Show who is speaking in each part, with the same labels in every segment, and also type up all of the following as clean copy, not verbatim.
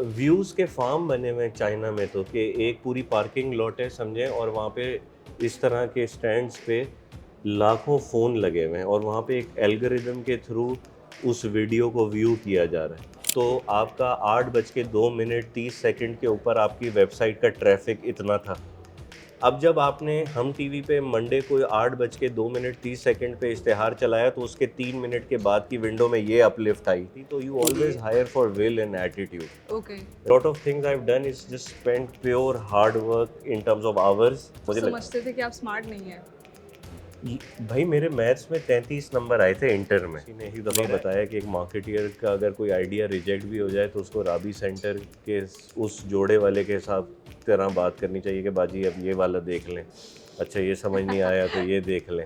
Speaker 1: Views के farm बने हुए हैं चाइना में, तो कि एक पूरी पार्किंग लॉट है समझें, और वहाँ पे इस तरह के स्टैंड्स पे लाखों फ़ोन लगे हुए हैं, और वहाँ पे एक एल्गोरिदम के थ्रू उस वीडियो को व्यू किया जा रहा है। तो आपका 8:02 30 सेकंड के ऊपर आपकी वेबसाइट का ट्रैफ़िक इतना था। अब जब आपने हम टीवी पे मंडे को 8:02 30 सेकंड पे इश्तिहार चलाया, तो उसके 3 मिनट के बाद की विंडो में ये अपलिफ्ट आई थी। तो you always hire for will and attitude.
Speaker 2: Okay.
Speaker 1: Lot of things I have done is just spent pure hard work in terms of hours. मुझे लग
Speaker 2: समझते थे कि आप स्मार्ट नहीं हैं।
Speaker 1: भाई मेरे मैथ्स में 33 नंबर आए थे इंटर में। किसी ने ही दफ़ा बताया कि एक मार्केटियर का अगर कोई आइडिया रिजेक्ट भी हो जाए तो उसको राबी सेंटर के उस जोड़े वाले के साथ तरह बात करनी चाहिए कि बाजी अब ये वाला देख लें, अच्छा ये समझ नहीं आया तो ये देख लें।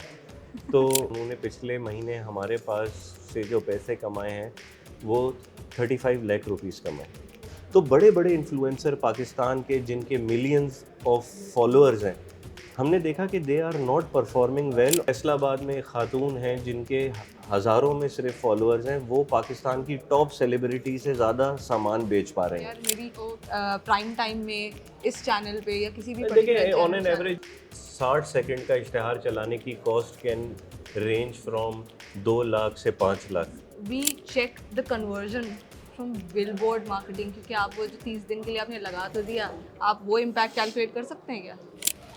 Speaker 1: तो उन्होंने पिछले महीने हमारे पास से जो पैसे कमाए हैं वो 35 लाख रुपीस कमाए। तो बड़े बड़े इन्फ्लुएंसर पाकिस्तान के जिनके मिलियंस ऑफ फॉलोअर्स हैं, हमने देखा कि they are not performing well. Faisalabad में एक खातून हैं जिनके हज़ारों में सिर्फ फॉलोअर्स हैं, वो पाकिस्तान की टॉप सेलिब्रिटी से ज़्यादा सामान बेच पा रहे हैं।
Speaker 2: यार मेरी को प्राइम टाइम में इस चैनल पे या किसी भी
Speaker 1: देखिए
Speaker 2: particular
Speaker 1: on an
Speaker 2: channel
Speaker 1: average 60 second का इश्तिहार चलाने की cost can range from 2 lakh से 5 lakh.
Speaker 2: We check the conversion from billboard marketing, क्योंकि आप वो जो 30 दिन के लिए आपने लगा तो दिया, आप वो इम्पैक्ट कैलकुलेट कर सकते हैं क्या?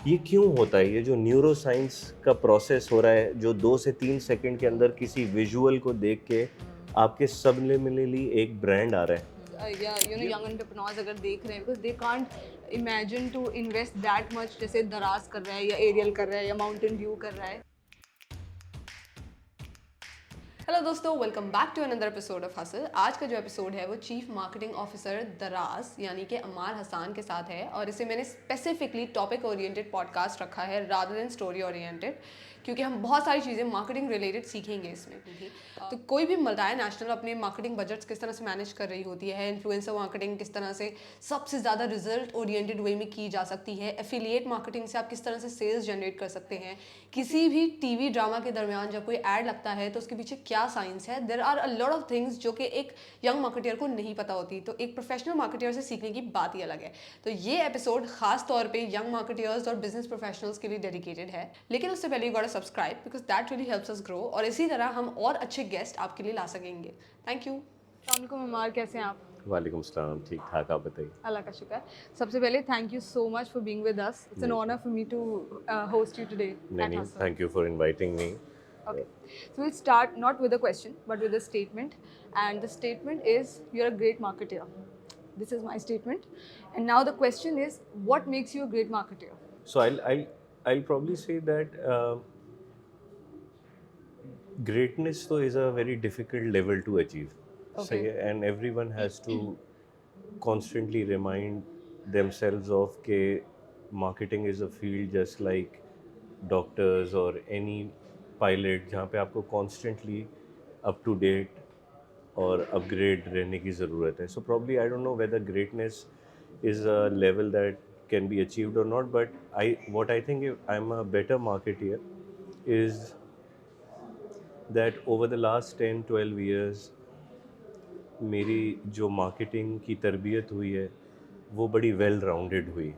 Speaker 1: ये क्यों होता है? ये जो न्यूरो साइंस का प्रोसेस हो रहा है, जो 2 से 3 सेकंड के अंदर किसी विजुअल को देख के आपके सबलिमिनली एक ब्रांड आ रहा है।
Speaker 2: या यंग एंटरप्रेन्योर्स अगर देख रहे हैं, because they can't imagine to invest that much, जैसे दराज कर रहा है या एरियल कर रहा है या माउंटेन ड्यू कर रहा है। हेलो दोस्तों, welcome back to another episode of Hustle. आज का जो एपिसोड है वो चीफ मार्केटिंग ऑफिसर दराज यानी कि अम्मार हसान के साथ है, और इसे मैंने स्पेसिफिकली टॉपिक ओरिएंटेड पॉडकास्ट रखा है रादर देन स्टोरी ओरिएंटेड, क्योंकि हम बहुत सारी चीज़ें मार्केटिंग रिलेटेड सीखेंगे इसमें। तो कोई भी मल्टीनेशनल अपने मार्केटिंग बजट्स किस तरह से मैनेज कर रही होती है, इन्फ्लुएंसर मार्केटिंग किस तरह से सबसे ज़्यादा रिजल्ट ओरिएंटेड वे में की जा सकती है, एफिलिएट मार्केटिंग से आप किस तरह से सेल्स जनरेट कर सकते हैं, किसी भी टीवी ड्रामा के दरमियान जब कोई ऐड लगता है तो उसके पीछे क्या साइंस है। There are a lot of things जो कि एक यंग मार्केटियर को नहीं पता होती, तो एक प्रोफेशनल मार्केटियर से सीखने की बात ही अलग है। तो ये एपिसोड खास तौर पे यंग मार्केटियर्स और बिजनेस प्रोफेशनल्स के लिए डेडिकेटेड है, लेकिन उससे पहले you got to subscribe because that really helps us grow, और इसी तरह हम और अच्छे गेस्ट आपके लिए ला सकेंगे। Thank you. अस्सलाम अमार, कैसे हैं आप?
Speaker 1: वालेकुम सलाम, ठीक ठाक, आप बताइए।
Speaker 2: अल्लाह का शुक्र। सबसे पहले thank you so much for being with us. It's an honour for me to host you today
Speaker 1: नहीं
Speaker 2: एट
Speaker 1: नहीं,
Speaker 2: Hustle.
Speaker 1: Thank you for inviting me.
Speaker 2: Okay, so we'll start not with a question but with a statement, and the statement is you're a great marketer. This is my statement, and now the question is what makes you a great marketer?
Speaker 1: So I'll probably say that greatness though is a very difficult level to achieve.
Speaker 2: Okay.
Speaker 1: And everyone has to constantly remind themselves of के marketing is a field just like doctors or any pilot, जहाँ पे आपको constantly up to date और upgrade रहने की ज़रूरत है. So probably I don't know whether greatness is a level that can be achieved और not, but I what I think I am a better marketer is that over the last 10-12 years मेरी जो marketing की तरबियत हुई है वो बड़ी well rounded हुई.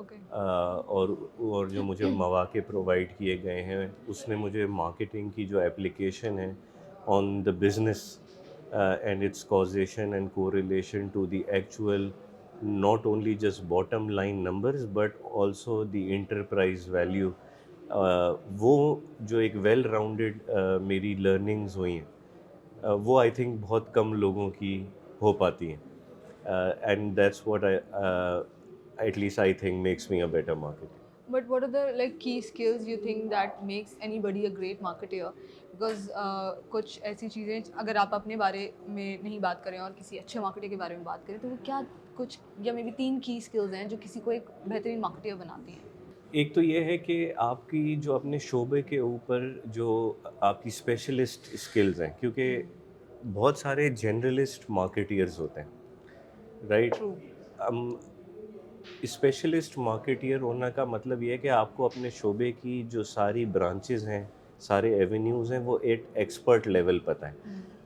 Speaker 2: Okay.
Speaker 1: और जो मुझे मौक़े प्रोवाइड किए गए हैं उसने मुझे मार्केटिंग की जो एप्लीकेशन है on the business and its causation and correlation to the actual, not only just bottom line numbers but also the enterprise value, वो जो एक वेल राउंडेड मेरी लर्निंग्स हुई हैं, वो आई थिंक बहुत कम लोगों की हो पाती हैं, and that's what I at least I think makes me a better marketer.
Speaker 2: But what are the like key skills you think that makes anybody a great marketer? Because कुछ ऐसी चीज़ें अगर आप अपने बारे में नहीं बात करें और किसी अच्छे मार्केटर के बारे में बात करें, तो वो क्या कुछ या मे बी 3 की स्किल्स हैं जो किसी को एक बेहतरीन मार्केटर बनाती हैं?
Speaker 1: एक तो ये है कि आपकी जो अपने शोबे के ऊपर जो आपकी स्पेशलिस्ट स्किल्स हैं, क्योंकि बहुत सारे जनरलिस्ट मार्केटियर्स होते हैं, राइट?
Speaker 2: True.
Speaker 1: स्पेशलिस्ट मार्केटियर होना का मतलब ये है कि आपको अपने शोबे की जो सारी ब्रांचेस हैं, सारे एवेन्यूज़ हैं, वो एक एक्सपर्ट लेवल पता है.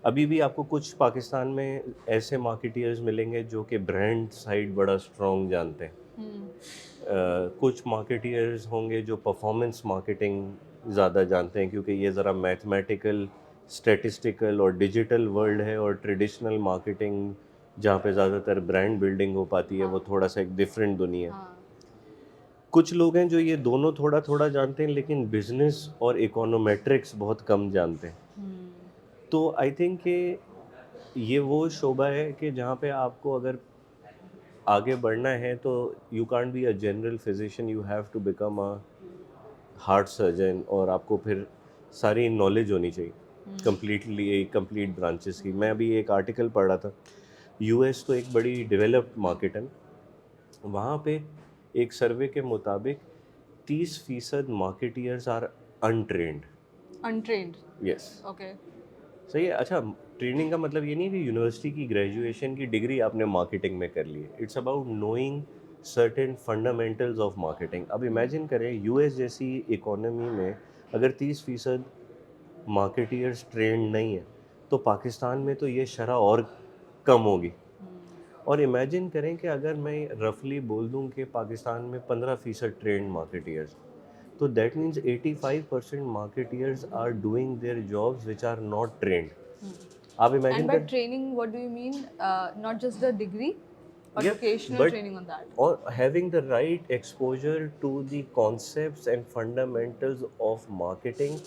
Speaker 1: अभी भी आपको कुछ पाकिस्तान में ऐसे मार्केटियर्स मिलेंगे जो कि ब्रांड साइड बड़ा स्ट्रॉन्ग जानते हैं। कुछ मार्केटियर्स होंगे जो परफॉर्मेंस मार्केटिंग ज़्यादा जानते हैं, क्योंकि ये ज़रा मैथमेटिकल, स्टैटिस्टिकल और डिजिटल वर्ल्ड है, और ट्रेडिशनल मार्केटिंग जहाँ पे ज़्यादातर ब्रांड बिल्डिंग हो पाती है, वो थोड़ा सा एक डिफरेंट दुनिया है।
Speaker 2: हाँ
Speaker 1: कुछ लोग हैं जो ये दोनों थोड़ा थोड़ा जानते हैं, लेकिन बिजनेस और इकोनोमेट्रिक्स बहुत कम जानते हैं। तो आई थिंक कि ये वो शोबा है कि जहाँ पे आपको अगर आगे बढ़ना है तो you can't be a general physician, you have to become a heart surgeon, और आपको फिर सारी नॉलेज होनी चाहिए कम्प्लीटली, कंप्लीट ब्रांचेस की। मैं अभी एक आर्टिकल पढ़ रहा था, यूएस तो एक बड़ी डेवलप्ड मार्केट है, वहाँ पे एक सर्वे के मुताबिक 30% marketers are untrained.
Speaker 2: Untrained.
Speaker 1: Yes,
Speaker 2: okay.
Speaker 1: सही है। अच्छा, ट्रेनिंग का मतलब ये नहीं कि यूनिवर्सिटी की ग्रेजुएशन की डिग्री आपने मार्केटिंग में कर ली है। It's about knowing certain fundamentals of marketing. अब इमेजिन करें यूएस जैसी इकोनॉमी में अगर 30% मार्केटियर्स ट्रेंड नहीं है, तो पाकिस्तान में तो ये शरह और कम होगी। और इमेजिन करें कि अगर मैं रफली बोल दूं कि पाकिस्तान में 15% ट्रेंड मार्केटियर्स, तो that means 85% marketers are doing their jobs which are not trained. आप
Speaker 2: And
Speaker 1: इमेजिन
Speaker 2: by
Speaker 1: कर,
Speaker 2: training, what do you mean? Not just the degree, but
Speaker 1: yeah,
Speaker 2: vocational
Speaker 1: but
Speaker 2: training on that.
Speaker 1: or having the right exposure to the concepts and fundamentals of marketing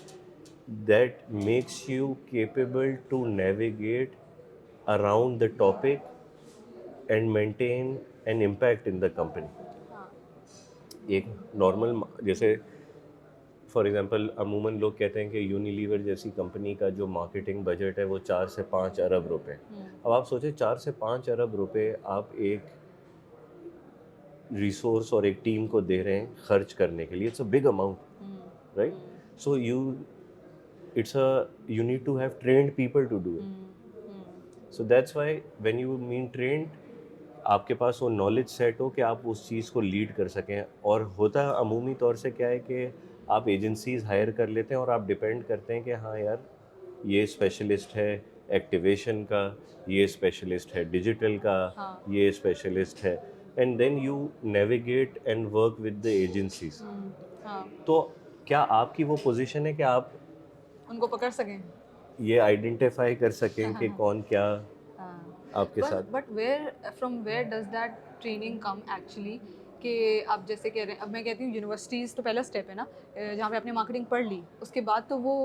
Speaker 1: that makes you capable to navigate around the topic and maintain an impact in the company.
Speaker 2: हाँ
Speaker 1: एक normal, जैसे for example अमूमन लोग कहते हैं कि Unilever जैसी company का जो मार्केटिंग बजट है वो 4 से 5 अरब रुपए। अब आप सोचें 4 से 5 अरब रुपए आप एक रिसोर्स और एक टीम को दे रहे हैं खर्च करने के लिए। It's a big amount, right? So you need to have trained people to do it. So that's why when you mean trained, आपके पास वो नॉलेज सेट हो कि आप उस चीज़ को लीड कर सकें। और होता अमूमी तौर से क्या है कि आप एजेंसीज हायर कर लेते हैं और आप डिपेंड करते हैं कि हाँ यार, ये स्पेशलिस्ट है एक्टिवेशन का, ये स्पेशलिस्ट है डिजिटल का,
Speaker 2: हाँ।
Speaker 1: ये स्पेशलिस्ट है, and then you navigate and work with the agencies.
Speaker 2: हाँ
Speaker 1: तो क्या आपकी वो पोजीशन है कि आप
Speaker 2: उनको पकड़ सकें।
Speaker 1: ये आइडेंटिफाई कर सकें कि कौन क्या आपके साथ।
Speaker 2: But where from where does that training come actually? कि आप जैसे कह रहे हैं, अब मैं कहती हूँ यूनिवर्सिटीज़ तो पहला स्टेप है ना, जहाँ पे आपने मार्केटिंग पढ़ ली, उसके बाद तो वो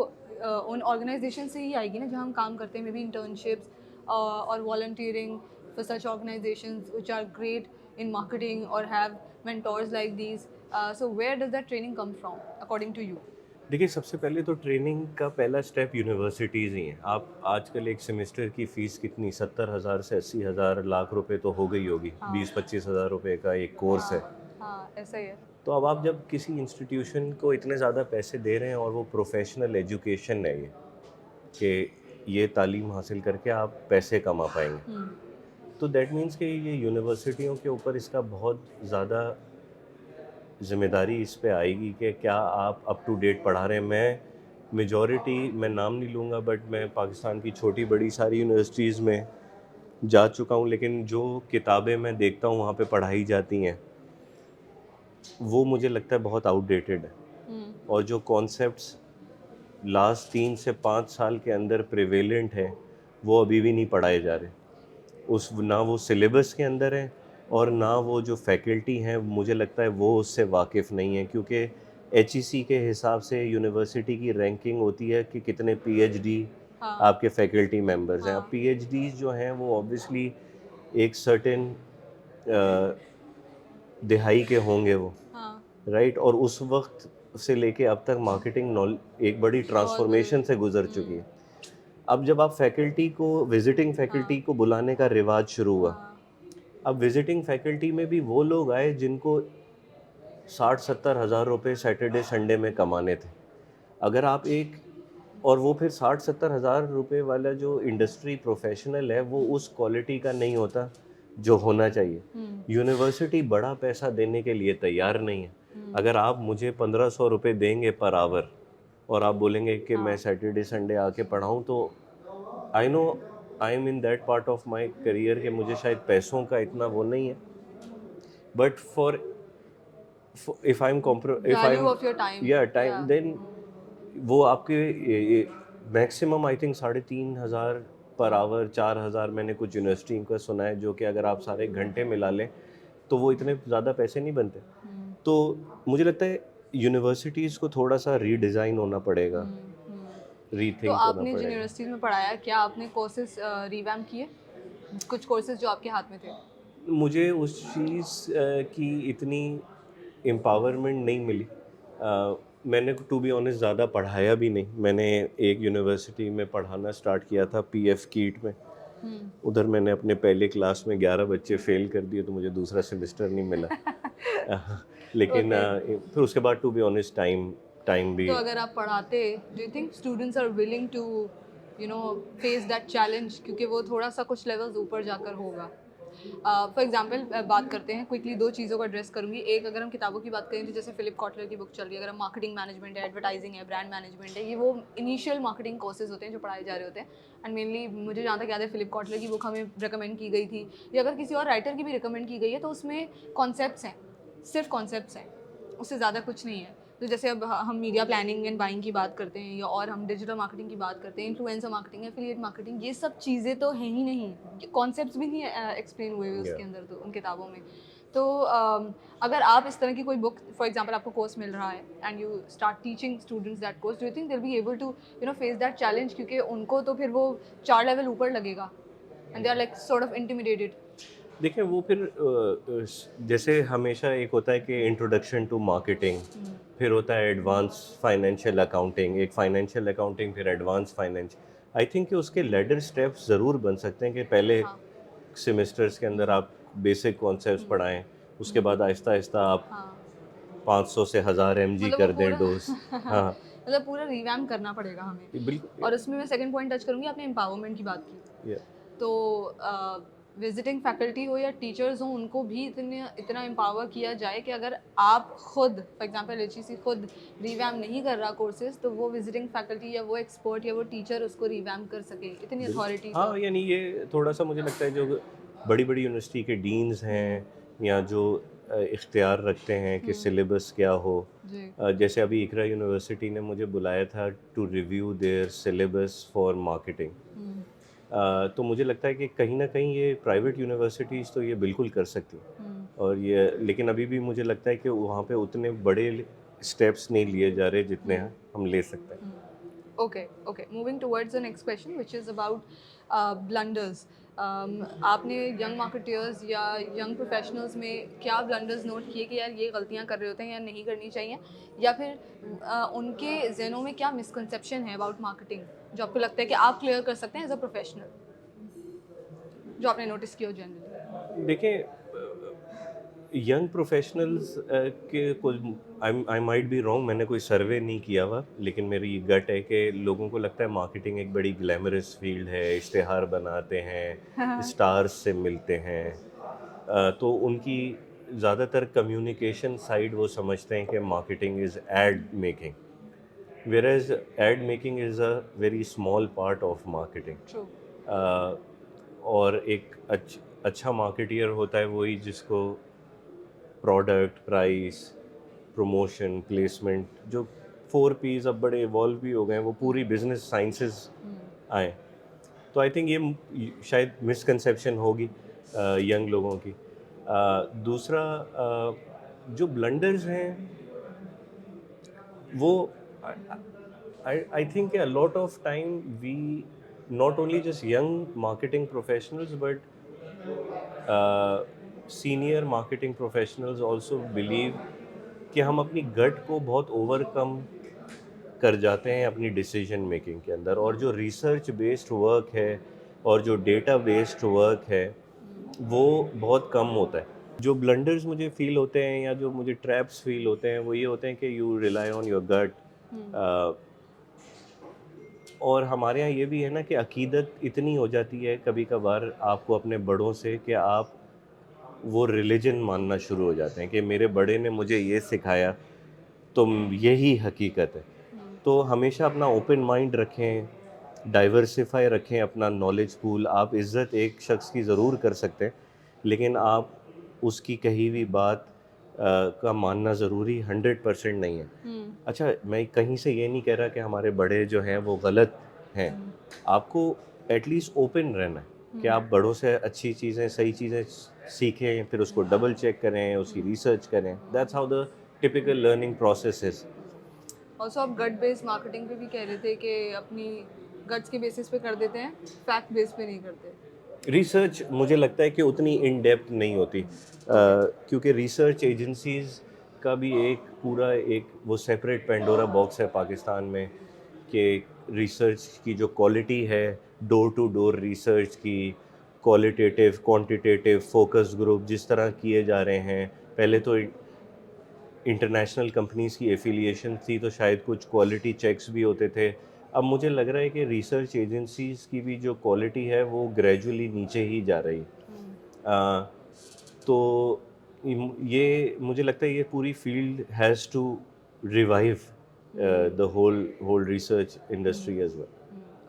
Speaker 2: उन ऑर्गेनाइजेशन से ही आएगी ना जहाँ हम काम करते हैं, मे बी इंटर्नशिप्स और volunteering for such organisations which are great in marketing और have mentors like these. So where does that training come from according to you?
Speaker 1: देखिए, सबसे पहले तो ट्रेनिंग का पहला स्टेप यूनिवर्सिटीज़ ही हैं। आप आजकल एक सेमेस्टर की फ़ीस कितनी 70,000 से 80,000 लाख रुपए तो हो गई होगी। 20-25 हज़ार रुपये का एक कोर्स है।
Speaker 2: हाँ ऐसा ही है।
Speaker 1: तो अब आप जब किसी इंस्टीट्यूशन को इतने ज़्यादा पैसे दे रहे हैं और वो प्रोफेशनल एजुकेशन है, ये कि ये तालीम हासिल करके आप पैसे कमा पाएंगे, तो दैट मीन्स कि ये यूनिवर्सिटियों के ऊपर इसका बहुत ज़्यादा ज़िम्मेदारी इस पे आएगी कि क्या आप अप टू डेट पढ़ा रहे हैं। मैं नाम नहीं लूँगा, बट मैं पाकिस्तान की छोटी बड़ी सारी यूनिवर्सिटीज़ में जा चुका हूँ, लेकिन जो किताबें मैं देखता हूँ वहाँ पे पढ़ाई जाती हैं वो मुझे लगता है बहुत आउटडेटेड है। और जो कॉन्सेप्ट्स लास्ट 3 से 5 साल के अंदर प्रिवेलेंट हैं वो अभी भी नहीं पढ़ाए जा रहे। ना वो सिलेबस के अंदर है, और ना वो जो फैकल्टी हैं मुझे लगता है वो उससे वाकिफ़ नहीं है, क्योंकि HEC के हिसाब से यूनिवर्सिटी की रैंकिंग होती है कि कितने PhD आपके फैकल्टी मेंबर्स हैं। अब PhDs जो हैं वो ऑब्वियसली एक सर्टेन दिहाई के होंगे वो, राइट? और उस वक्त से लेके अब तक मार्केटिंग एक बड़ी ट्रांसफॉर्मेशन से गुजर चुकी है। अब जब आप फैकल्टी को, विजिटिंग फैकल्टी को बुलाने का रिवाज शुरू हुआ, अब विजिटिंग फैकल्टी में भी वो लोग आए जिनको 60-70 हज़ार रुपये सैटरडे संडे में कमाने थे। अगर आप एक, और वो फिर 60-70 हज़ार रुपये वाला जो इंडस्ट्री प्रोफेशनल है वो उस क्वालिटी का नहीं होता जो होना चाहिए। यूनिवर्सिटी बड़ा पैसा देने के लिए तैयार नहीं है। अगर आप मुझे 1500 रुपये देंगे पर आवर और आप बोलेंगे कि मैं सैटरडे संडे आके पढ़ाऊँ, तो I know I am in that part of my career कि मुझे शायद पैसों का इतना वो नहीं है, but for if I am if I
Speaker 2: value
Speaker 1: am
Speaker 2: of your time.
Speaker 1: या टाइम देन वो आपके maximum I think 3,500 per hour, 4,000 मैंने कुछ यूनिवर्सिटी का सुना है, जो कि अगर आप सारे घंटे मिला लें तो वो इतने ज़्यादा पैसे नहीं बनते। तो मुझे लगता है यूनिवर्सिटीज़ को थोड़ा सा रीडिज़ाइन होना पड़ेगा,
Speaker 2: तो
Speaker 1: रीथिंक होना
Speaker 2: आपने जिन
Speaker 1: पड़ेगा।
Speaker 2: यूनिवर्सिटीज में पढ़ाया, क्या आपने कोर्सेज रिवैम्प किए, कुछ कोर्सेज जो आपके हाथ में थे?
Speaker 1: मुझे उस चीज़ की इतनी एम्पावरमेंट नहीं मिली। मैंने टू बी ऑनेस्ट ज़्यादा पढ़ाया भी नहीं। मैंने एक यूनिवर्सिटी में पढ़ाना स्टार्ट किया था पीएफ कीट में। उधर मैंने अपने पहले क्लास में 11 बच्चे फेल कर दिए, तो मुझे दूसरा सेमेस्टर नहीं मिला। लेकिन फिर उसके बाद टू बी ऑनेस्ट टाइम भी
Speaker 2: तो अगर आप पढ़ाते, do you think students are willing to face that challenge, क्योंकि वो थोड़ा सा कुछ लेवल्स ऊपर जाकर होगा? फॉर एग्जाम्पल बात करते हैं क्विकली, दो चीज़ों को एड्रेस करूंगी। एक, अगर हम किताबों की बात करें तो जैसे फिलिप कॉटलर की बुक चल रही है, अगर हम मार्केटिंग मैनेजमेंट है, एडवर्टाइजिंग है, ब्रांड मैनेजमेंट है, ये वो इनिशियल मार्केटिंग कोर्सेज होते हैं जो पढ़ाए जा रहे होते हैं। एंड मेनली मुझे जहाँ तक याद है, फिलिप कॉटलर की बुक हमें रिकमेंड की गई थी, या अगर किसी और राइटर की भी रिकमेंड की गई है, तो उसमें कॉन्सेप्ट्स हैं, सिर्फ कॉन्सेप्ट्स हैं, उससे ज़्यादा कुछ नहीं है। तो जैसे अब हम मीडिया प्लानिंग एंड बाइंग की बात करते हैं, या और हम डिजिटल मार्केटिंग की बात करते हैं, इन्फ्लुएंसर मार्केटिंग, एफिलिएट मार्केटिंग, ये सब चीज़ें तो हैं ही नहीं, कॉन्सेप्ट्स भी नहीं एक्सप्लेन हुए उसके अंदर, तो उन किताबों में। तो अगर आप इस तरह की कोई बुक, फॉर एग्जांपल आपको कोर्स मिल रहा है and you start teaching students that course, do you think they will be able to face that challenge? क्योंकि उनको तो फिर वो 4 लेवल ऊपर लगेगा and they are like sort of intimidated.
Speaker 1: देखिए वो फिर जैसे हमेशा एक होता है कि इंट्रोडक्शन टू मार्केटिंग, फिर होता है एडवांस फाइनेंशियल अकाउंटिंग, एक फाइनेंशियल अकाउंटिंग, फिर एडवांस फाइनेंस। आई थिंक कि उसके लैडर स्टेप्स ज़रूर बन सकते हैं कि पहले
Speaker 2: हाँ।
Speaker 1: सेमेस्टर्स के अंदर आप बेसिक कॉन्सेप्ट्स पढ़ाएं, उसके बाद आहिस्ता आहिस्ता आप
Speaker 2: हाँ,
Speaker 1: 500 से 1000 mg
Speaker 2: मतलब वो
Speaker 1: कर दें
Speaker 2: पूरा
Speaker 1: डोज। हाँ,
Speaker 2: मतलब पूरा रिवैम्प करना पड़ेगा हमें।
Speaker 1: बिल्कुल।
Speaker 2: और उसमें मैं सेकंड पॉइंट टच करूँगी, आपने एम्पावरमेंट की बात की, तो विजिटिंग फैकल्टी हो या टीचर्स हो, उनको भी इतना एम्पावर किया जाए कि अगर आप खुद, फॉर एग्जांपल एचईसी खुद रिवैम्प नहीं कर रहा कोर्सेज, तो वो विजिटिंग फैकल्टी या वो एक्सपर्ट या वो टीचर उसको रिवैम्प कर सके, इतनी अथॉरिटी।
Speaker 1: हाँ, यानी ये थोड़ा सा मुझे लगता है जो बड़ी बड़ी यूनिवर्सिटी के डीन्स हैं या जो इख्तियार रखते हैं कि सिलेबस क्या हो।
Speaker 2: जी।
Speaker 1: जैसे अभी इकरा यूनिवर्सिटी ने मुझे बुलाया था to review their syllabus for marketing. तो मुझे लगता है कि कहीं ना कहीं ये प्राइवेट यूनिवर्सिटीज़ तो ये बिल्कुल कर सकती हैं, और ये लेकिन अभी भी मुझे लगता है कि वहाँ पे उतने बड़े स्टेप्स नहीं लिए जा रहे जितने हम ले सकते हैं।
Speaker 2: Okay, moving towards the next question, which is about blunders. आपने यंग मार्केटर्स या यंग प्रोफेशनल्स में क्या ब्लंडर्स नोट किए कि यार ये गलतियां कर रहे होते हैं या नहीं करनी चाहिए, या फिर उनके जहनों में क्या मिसकंसेप्शन है अबाउट मार्केटिंग जो आपको लगता है कि आप क्लियर कर सकते हैं एज अ प्रोफेशनल, जो आपने नोटिस किया हो जनरली?
Speaker 1: देखिए यंग प्रोफेशनल्स के कुछ आई माइट बी रॉन्ग, मैंने कोई सर्वे नहीं किया हुआ, लेकिन मेरी गट है कि लोगों को लगता है मार्केटिंग एक बड़ी ग्लैमरस फील्ड है, इश्तेहार बनाते हैं, स्टार्स से मिलते हैं। तो उनकी ज़्यादातर कम्युनिकेशन साइड वो समझते हैं कि marketing is ad making, whereas ad making is a very small part of marketing.
Speaker 2: True.
Speaker 1: और एक अच्छा मार्केटियर होता है वही जिसको प्रोडक्ट, प्राइस, प्रमोशन, प्लेसमेंट, जो 4 P's अब बड़े इवॉल्व भी हो गए हैं, वो पूरी बिजनेस साइंसेस आए। तो आई थिंक ये शायद मिसकंसेप्शन होगी यंग लोगों की। दूसरा जो ब्लंडर्स हैं वो I think a lot of time we not only just young marketing professionals but senior marketing professionals also believe कि हम अपनी गट को बहुत ओवरकम कर जाते हैं अपनी डिसीजन मेकिंग के अंदर, और जो रिसर्च बेस्ड वर्क है और जो डेटा बेस्ड वर्क है वो बहुत कम होता है। जो ब्लंडर्स मुझे फील होते हैं या जो मुझे ट्रैप्स फील होते हैं वो ये होते हैं कि you rely on your gut. और हमारे यहाँ ये भी है ना कि अकीदत इतनी हो जाती है कभी कभार आपको अपने बड़ों से कि आप वो रिलीजन मानना शुरू हो जाते हैं कि मेरे बड़े ने मुझे ये सिखाया तो यही हकीकत है। तो हमेशा अपना ओपन माइंड रखें, डाइवर्सिफाई रखें अपना नॉलेज पूल। आप इज़्ज़त एक शख्स की ज़रूर कर सकते हैं, लेकिन आप उसकी कही हुई बात का मानना ज़रूरी 100% नहीं है। अच्छा, मैं कहीं से ये नहीं कह रहा कि हमारे बड़े जो हैं वो गलत हैं। आपको एटलीस्ट ओपन रहना है कि आप बड़ों से अच्छी चीज़ें, सही चीज़ें सीखें, फिर उसको डबल चेक करें, उसकी रिसर्च करें। That's how the typical learning process is.
Speaker 2: Also आप गट बेस्ड मार्केटिंग पे भी कह रहे थे कि अपनी गट्स के बेसिस पे कर देते हैं, फैक्ट बेस पे नहीं करते।
Speaker 1: रिसर्च मुझे लगता है कि उतनी इन डेप्थ नहीं होती, क्योंकि रिसर्च एजेंसीज़ का भी एक पूरा एक वो सेपरेट पेंडोरा बॉक्स है पाकिस्तान में, कि रिसर्च की जो क्वालिटी है, डोर टू डोर रिसर्च की, क्वालिटेटिव क्वांटिटेटिव फोकस ग्रुप जिस तरह किए जा रहे हैं। पहले तो इंटरनेशनल कंपनीज़ की एफिलिएशन थी, तो शायद कुछ क्वालिटी चेक्स भी होते थे। अब मुझे लग रहा है कि रिसर्च एजेंसीज़ की भी जो क्वालिटी है वो ग्रेजुअली नीचे ही जा रही है। अ, तो ये मुझे लगता है ये पूरी field has to revive the whole research industry as well.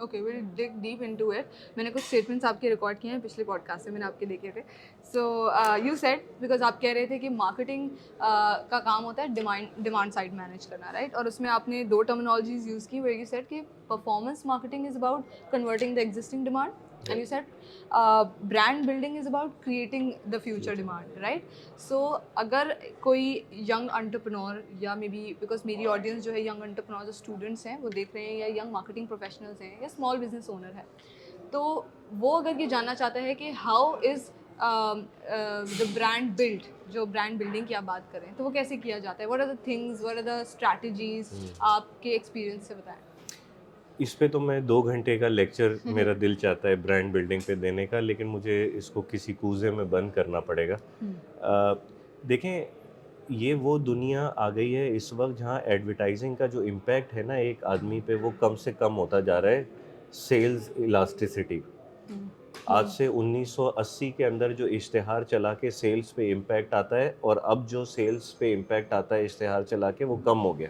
Speaker 2: Okay, will dig deep into it. मैंने कुछ स्टेटमेंट्स आपके रिकॉर्ड किए हैं पिछले पॉडकास्ट से, मैंने आपके देखे थे। सो यू सेड, बिकॉज आप कह रहे थे कि मार्केटिंग का काम होता है डिमांड साइड मैनेज करना, राइट? और उसमें आपने दो टर्मिनोलॉजीज यूज़ की, वेयर यू सेड कि performance marketing is about converting the existing demand, and you said brand building is about creating the future demand, right? So अगर कोई young entrepreneur या मे बी, बिकॉज मेरी audience जो है young entrepreneurs जो students हैं वो देख रहे हैं, या यंग मार्केटिंग प्रोफेशनल्स हैं, या स्मॉल बिजनेस ओनर है, तो वो अगर ये जानना चाहता है कि how is the brand build, जो ब्रांड बिल्डिंग की आप बात करें तो वो कैसे किया जाता है, what are the things, what are the strategies, आपके एक्सपीरियंस से बताएं।
Speaker 1: इस पे तो मैं 2 घंटे का लेक्चर मेरा दिल चाहता है ब्रांड बिल्डिंग पे देने का, लेकिन मुझे इसको किसी कूज़े में बंद करना पड़ेगा। देखें, ये वो दुनिया आ गई है इस वक्त जहाँ एडवर्टाइजिंग का जो इम्पैक्ट है ना एक आदमी पे, वो कम से कम होता जा रहा है सेल्स इलास्टिसिटी। आज से 1980 के अंदर जो इश्तिहार चला के सेल्स पे इम्पैक्ट आता है, और अब जो सेल्स पे इम्पैक्ट आता है इश्तिहार चला के, वो कम हो गया।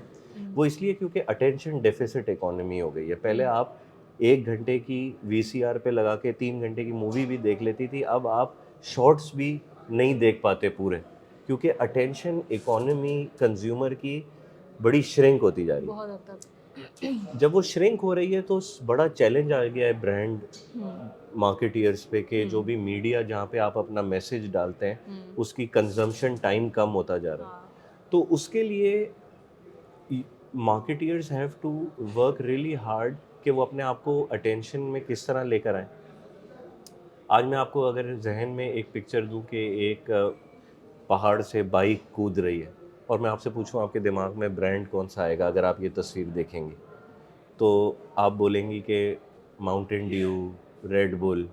Speaker 1: वो इसलिए क्योंकि अटेंशन डेफिसिट इकोनॉमी हो गई है। पहले आप 1 घंटे की वीसीआर पे लगा के 3 घंटे की मूवी भी देख लेती थी, अब आप शॉर्ट्स भी नहीं देख पाते पूरे, क्योंकि अटेंशन इकोनॉमी कंज्यूमर की बड़ी श्रिंक होती जा रही है।
Speaker 2: बहुत हद तक।
Speaker 1: जब वो श्रिंक हो रही है तो बड़ा चैलेंज आ गया है ब्रांड मार्केटियर्स पे, कि जो भी मीडिया जहाँ पे आप अपना मैसेज डालते हैं उसकी कंजम्पशन टाइम कम होता जा रहा है। तो उसके लिए marketers have to work really hard कि वो अपने आप को अटेंशन में किस तरह लेकर आए। आज मैं आपको अगर जहन में एक पिक्चर दूं कि एक पहाड़ से बाइक कूद रही है, और मैं आपसे पूछूं आपके दिमाग में ब्रांड कौन सा आएगा अगर आप ये तस्वीर देखेंगे, तो आप बोलेंगी कि माउंटेन ड्यू, रेड बुल।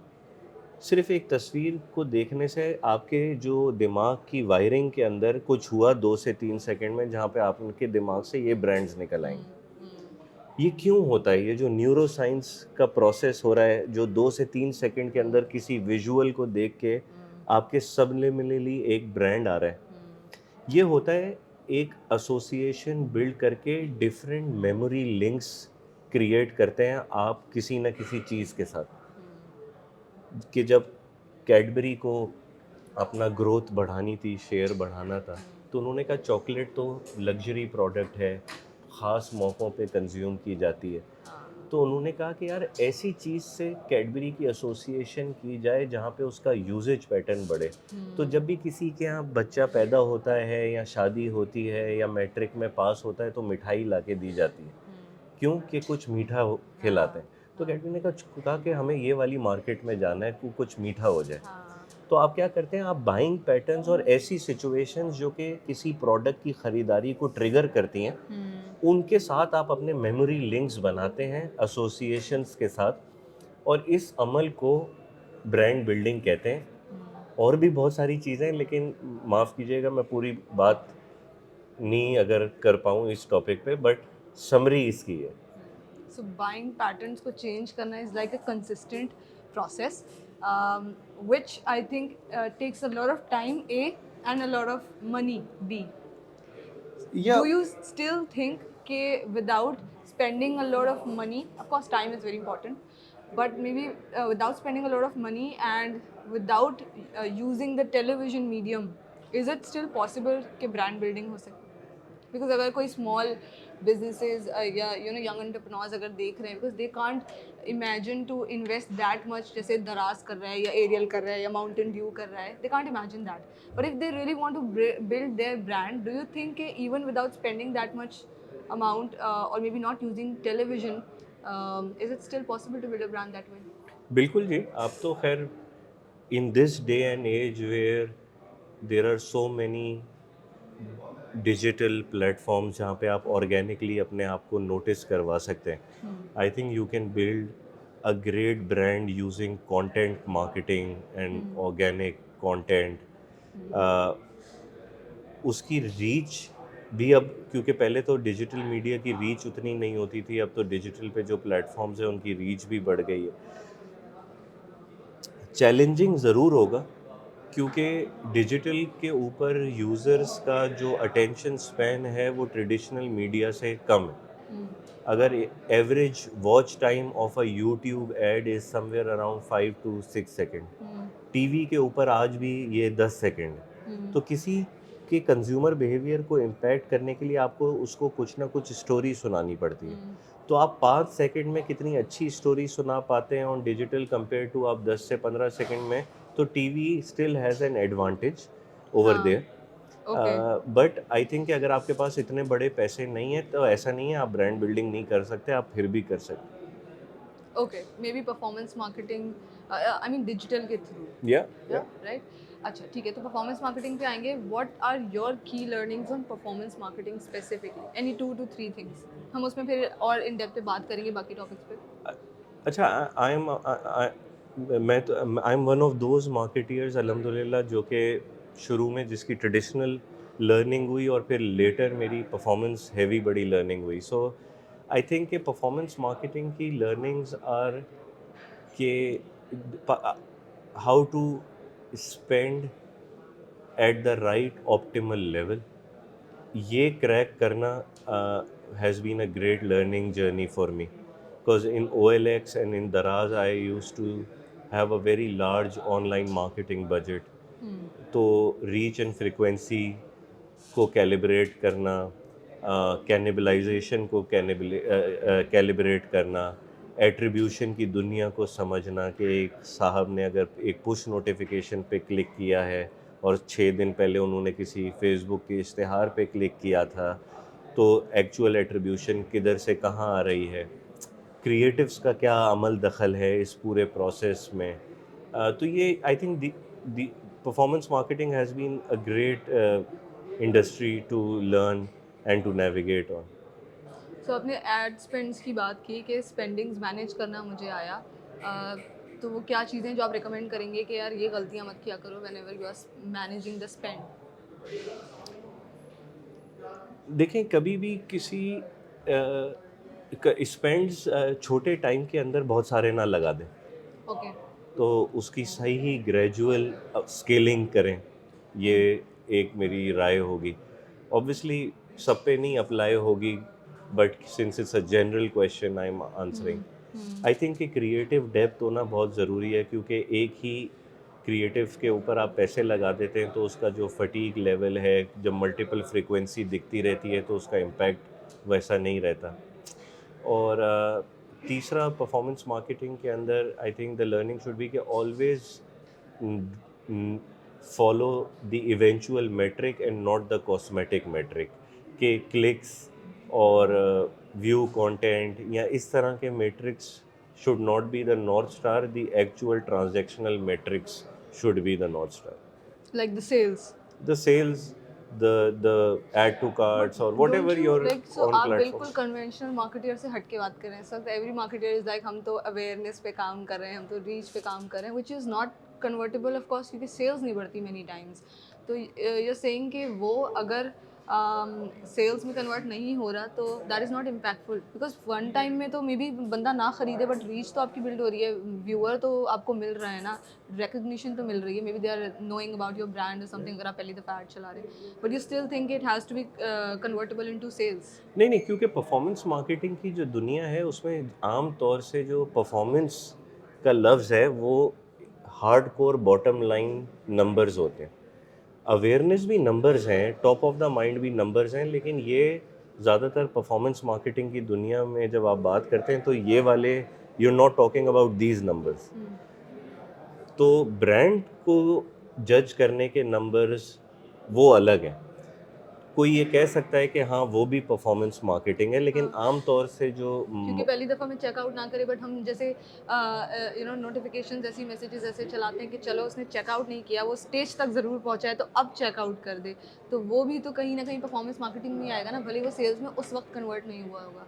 Speaker 1: सिर्फ एक तस्वीर को देखने से आपके जो दिमाग की वायरिंग के अंदर कुछ हुआ 2 से 3 सेकंड में, जहाँ पे आप उनके दिमाग से ये ब्रांड्स निकल आएंगे। ये क्यों होता है? ये जो न्यूरो साइंस का प्रोसेस हो रहा है, जो 2 से 3 सेकंड के अंदर किसी विजुअल को देख के आपके सबलिमिनली एक ब्रांड आ रहा है, ये होता है एक एसोसिएशन बिल्ड करके डिफरेंट मेमोरी लिंक्स क्रिएट करते हैं आप किसी न किसी चीज़ के साथ। कि जब कैडबरी को अपना ग्रोथ बढ़ानी थी, शेयर बढ़ाना था, तो उन्होंने कहा चॉकलेट तो लग्जरी प्रोडक्ट है, ख़ास मौक़ों पे कंज्यूम की जाती है। तो उन्होंने कहा कि यार ऐसी चीज़ से कैडबरी की एसोसिएशन की जाए जहाँ पे उसका यूजेज पैटर्न बढ़े। तो जब भी किसी के यहाँ बच्चा पैदा होता है, या शादी होती है, या मैट्रिक में पास होता है, तो मिठाई ला के दी जाती है। क्यों? कि कुछ मीठा खिलाते हैं। तो कैडबरी ने कहा कि हमें ये वाली मार्केट में जाना है, कुछ मीठा हो जाए। तो आप क्या करते हैं, आप बाइंग पैटर्न्स और ऐसी सिचुएशंस जो कि किसी प्रोडक्ट की ख़रीदारी को ट्रिगर करती हैं, उनके साथ आप अपने मेमोरी लिंक्स बनाते हैं एसोसिएशंस के साथ, और इस अमल को ब्रांड बिल्डिंग कहते हैं। और भी बहुत सारी चीज़ें, लेकिन माफ़ कीजिएगा मैं पूरी बात नहीं अगर कर पाऊँ इस टॉपिक पे, बट समरी इसकी है।
Speaker 2: सो बाइंग पैटर्न्स को चेंज करना is like a consistent process, which I think takes a lot of time, A, and a lot of money, B.
Speaker 1: या
Speaker 2: Do you still think कि without spending a lot of money, of course time is very important, but maybe without spending a lot of money and without using the television medium, is it still possible कि brand building हो सके? Because अगर कोई small businesses या young entrepreneurs अगर देख रहे हैं, because they can't imagine to invest that much, जैसे दराज कर रहा है या एरियल कर रहा है या माउंटेन ड्यू कर रहा है, they can't imagine that, but if they really want to build their brand, do you think even without spending that much amount or maybe not using television, is it still possible to build a brand that way?
Speaker 1: बिल्कुल जी, आप तो खैर in this day and age where there are so many digital platforms जहाँ पे आप organically अपने आप को नोटिस करवा सकते हैं, I think you can build a great brand using content marketing and organic content. उसकी रीच भी अब, क्योंकि पहले तो डिजिटल मीडिया की रीच उतनी नहीं होती थी, अब तो डिजिटल पे जो प्लेटफॉर्म्स हैं उनकी रीच भी बढ़ गई है. चैलेंजिंग ज़रूर होगा क्योंकि डिजिटल के ऊपर यूज़र्स का जो अटेंशन स्पैन है वो ट्रेडिशनल मीडिया से कम है. अगर average watch time of a YouTube ad is somewhere around 5 to 6 second, TV के ऊपर आज भी ये 10 सेकेंड है. तो किसी के कंज्यूमर बिहेवियर को इम्पैक्ट करने के लिए आपको उसको कुछ ना कुछ स्टोरी सुनानी पड़ती है. तो आप 5 सेकंड में कितनी अच्छी स्टोरी सुना पाते हैं ऑन डिजिटल कंपेयर टू आप 10 से 15 सेकंड में, तो TV still has an advantage over there. But I think कि अगर आपके पास इतने बड़े पैसे नहीं है तो ऐसा नहीं है आप ब्रांड बिल्डिंग नहीं कर सकते, आप फिर भी कर सकते.
Speaker 2: Okay, may be performance marketing, I mean digital के थ्रू.
Speaker 1: या
Speaker 2: राइट. अच्छा ठीक है, तो परफॉर्मेंस मार्केटिंग पे आएंगे. व्हाट आर योर की learnings on performance marketing specifically? Any 2 to 3 things. हम उसमें फिर और इन डेप्थ पे बात करेंगे बाकी टॉपिक्स पे.
Speaker 1: अच्छा, आई एम मैं तो I am one of those marketeers अल्हम्दुलिल्लाह जो कि शुरू में जिसकी ट्रेडिशनल लर्निंग हुई और फिर लेटर मेरी परफॉर्मेंस हैवी बड़ी लर्निंग हुई. सो आई थिंक कि परफॉर्मेंस मार्केटिंग की लर्निंग्स आर के how to spend at the right optimal level. ये क्रैक करना has been a great learning journey for me, because in OLX and in Daraz I used to have a very large online marketing budget. तो reach and frequency को calibrate करना, cannibalisation को calibrate करना, attribution की दुनिया को समझना कि एक साहब ने अगर एक पुश नोटिफिकेशन पे क्लिक किया है और 6 दिन पहले उन्होंने किसी फेसबुक के इश्तिहार पे क्लिक किया था, तो एक्चुअल एट्रीब्यूशन किधर से कहाँ आ रही है, क्रिएटिव्स का क्या अमल दखल है इस पूरे प्रोसेस में. तो ये I think the performance marketing has been a great industry to learn and to navigate on.
Speaker 2: So आपने एड स्पेंड्स की बात की कि स्पेंडिंग्स मैनेज करना मुझे आया. तो वो क्या चीज़ें जो आप रिकमेंड करेंगे कि यार ये गलतियाँ मत किया करो whenever you are managing the spend?
Speaker 1: देखें, कभी भी किसी स्पेंड्स छोटे टाइम के अंदर बहुत सारे ना लगा दें.
Speaker 2: ओके.
Speaker 1: तो उसकी सही ही ग्रेजुअल स्केलिंग करें, ये एक मेरी राय होगी. ऑब्वियसली सब पे नहीं अप्लाई होगी, but since it's a general question I am answering. I think कि क्रिएटिव डेप्थ होना बहुत ज़रूरी है, क्योंकि एक ही क्रिएटिव के ऊपर आप पैसे लगा देते हैं तो उसका जो फटीग लेवल है, जब मल्टीपल फ्रीक्वेंसी दिखती रहती है तो उसका इम्पैक्ट वैसा नहीं रहता. और तीसरा, परफॉर्मेंस मार्केटिंग के अंदर I think the learning should be कि always follow the eventual metric and not the cosmetic metric. के क्लिक्स और व्यू कंटेंट या इस तरह के metrics should not be the North Star, the actual transactional metrics should be the North Star.
Speaker 2: Like the sales.
Speaker 1: The sales, the add to carts or whatever
Speaker 2: Don't you,
Speaker 1: your
Speaker 2: like, so
Speaker 1: own
Speaker 2: आप
Speaker 1: platform.
Speaker 2: बिल्कुल conventional marketeer से हट के बात कर रहे हैं sir. Every marketeer is like हम तो अवेयरनेस पे काम कर रहे हैं, हम तो रीच पे काम कर रहे हैं, which is not convertible of course, क्योंकि सेल्स नहीं बढ़ती मेनी टाइम्स. तो you're saying कि वो अगर
Speaker 3: सेल्स में कन्वर्ट नहीं हो रहा तो that is not impactful, because one time में तो मे बी बंदा ना खरीदे बट रीच तो आपकी बिल्ड हो रही है, व्यूअर तो आपको मिल रहा है ना, रिकग्निशन तो मिल रही है, maybe they are knowing about your brand और समथिंग, अगर आप पहली दफ़ा ऐड चला रहे हैं, but you still think it has to be convertible into sales.
Speaker 1: नहीं नहीं, क्योंकि परफॉर्मेंस मार्केटिंग की जो दुनिया है उसमें आम तौर से जो परफॉर्मेंस का लफ्ज़ है वो hard core bottom line numbers होते हैं। अवेयरनेस भी नंबर्स हैं, टॉप ऑफ द माइंड भी नंबर्स हैं, लेकिन ये ज़्यादातर परफॉर्मेंस मार्केटिंग की दुनिया में जब आप बात करते हैं तो ये वाले you are not talking about these numbers. तो ब्रांड को जज करने के नंबर्स वो अलग हैं। कोई ये कह सकता है कि हाँ वो भी परफॉर्मेंस मार्केटिंग है, लेकिन
Speaker 3: हाँ।
Speaker 1: आम तौर से जो
Speaker 3: क्योंकि पहली दफ़ा में चेकआउट ना करें, बट हम जैसे नोटिफिकेशन ऐसी मैसेजेस ऐसे चलाते हैं कि चलो उसने चेकआउट नहीं किया, वो स्टेज तक ज़रूर पहुंचा है तो अब चेकआउट कर दे, तो वो भी तो कहीं ना कहीं परफॉर्मेंस मार्केटिंग में आएगा ना, भले वो सेल्स में उस वक्त कन्वर्ट नहीं हुआ होगा।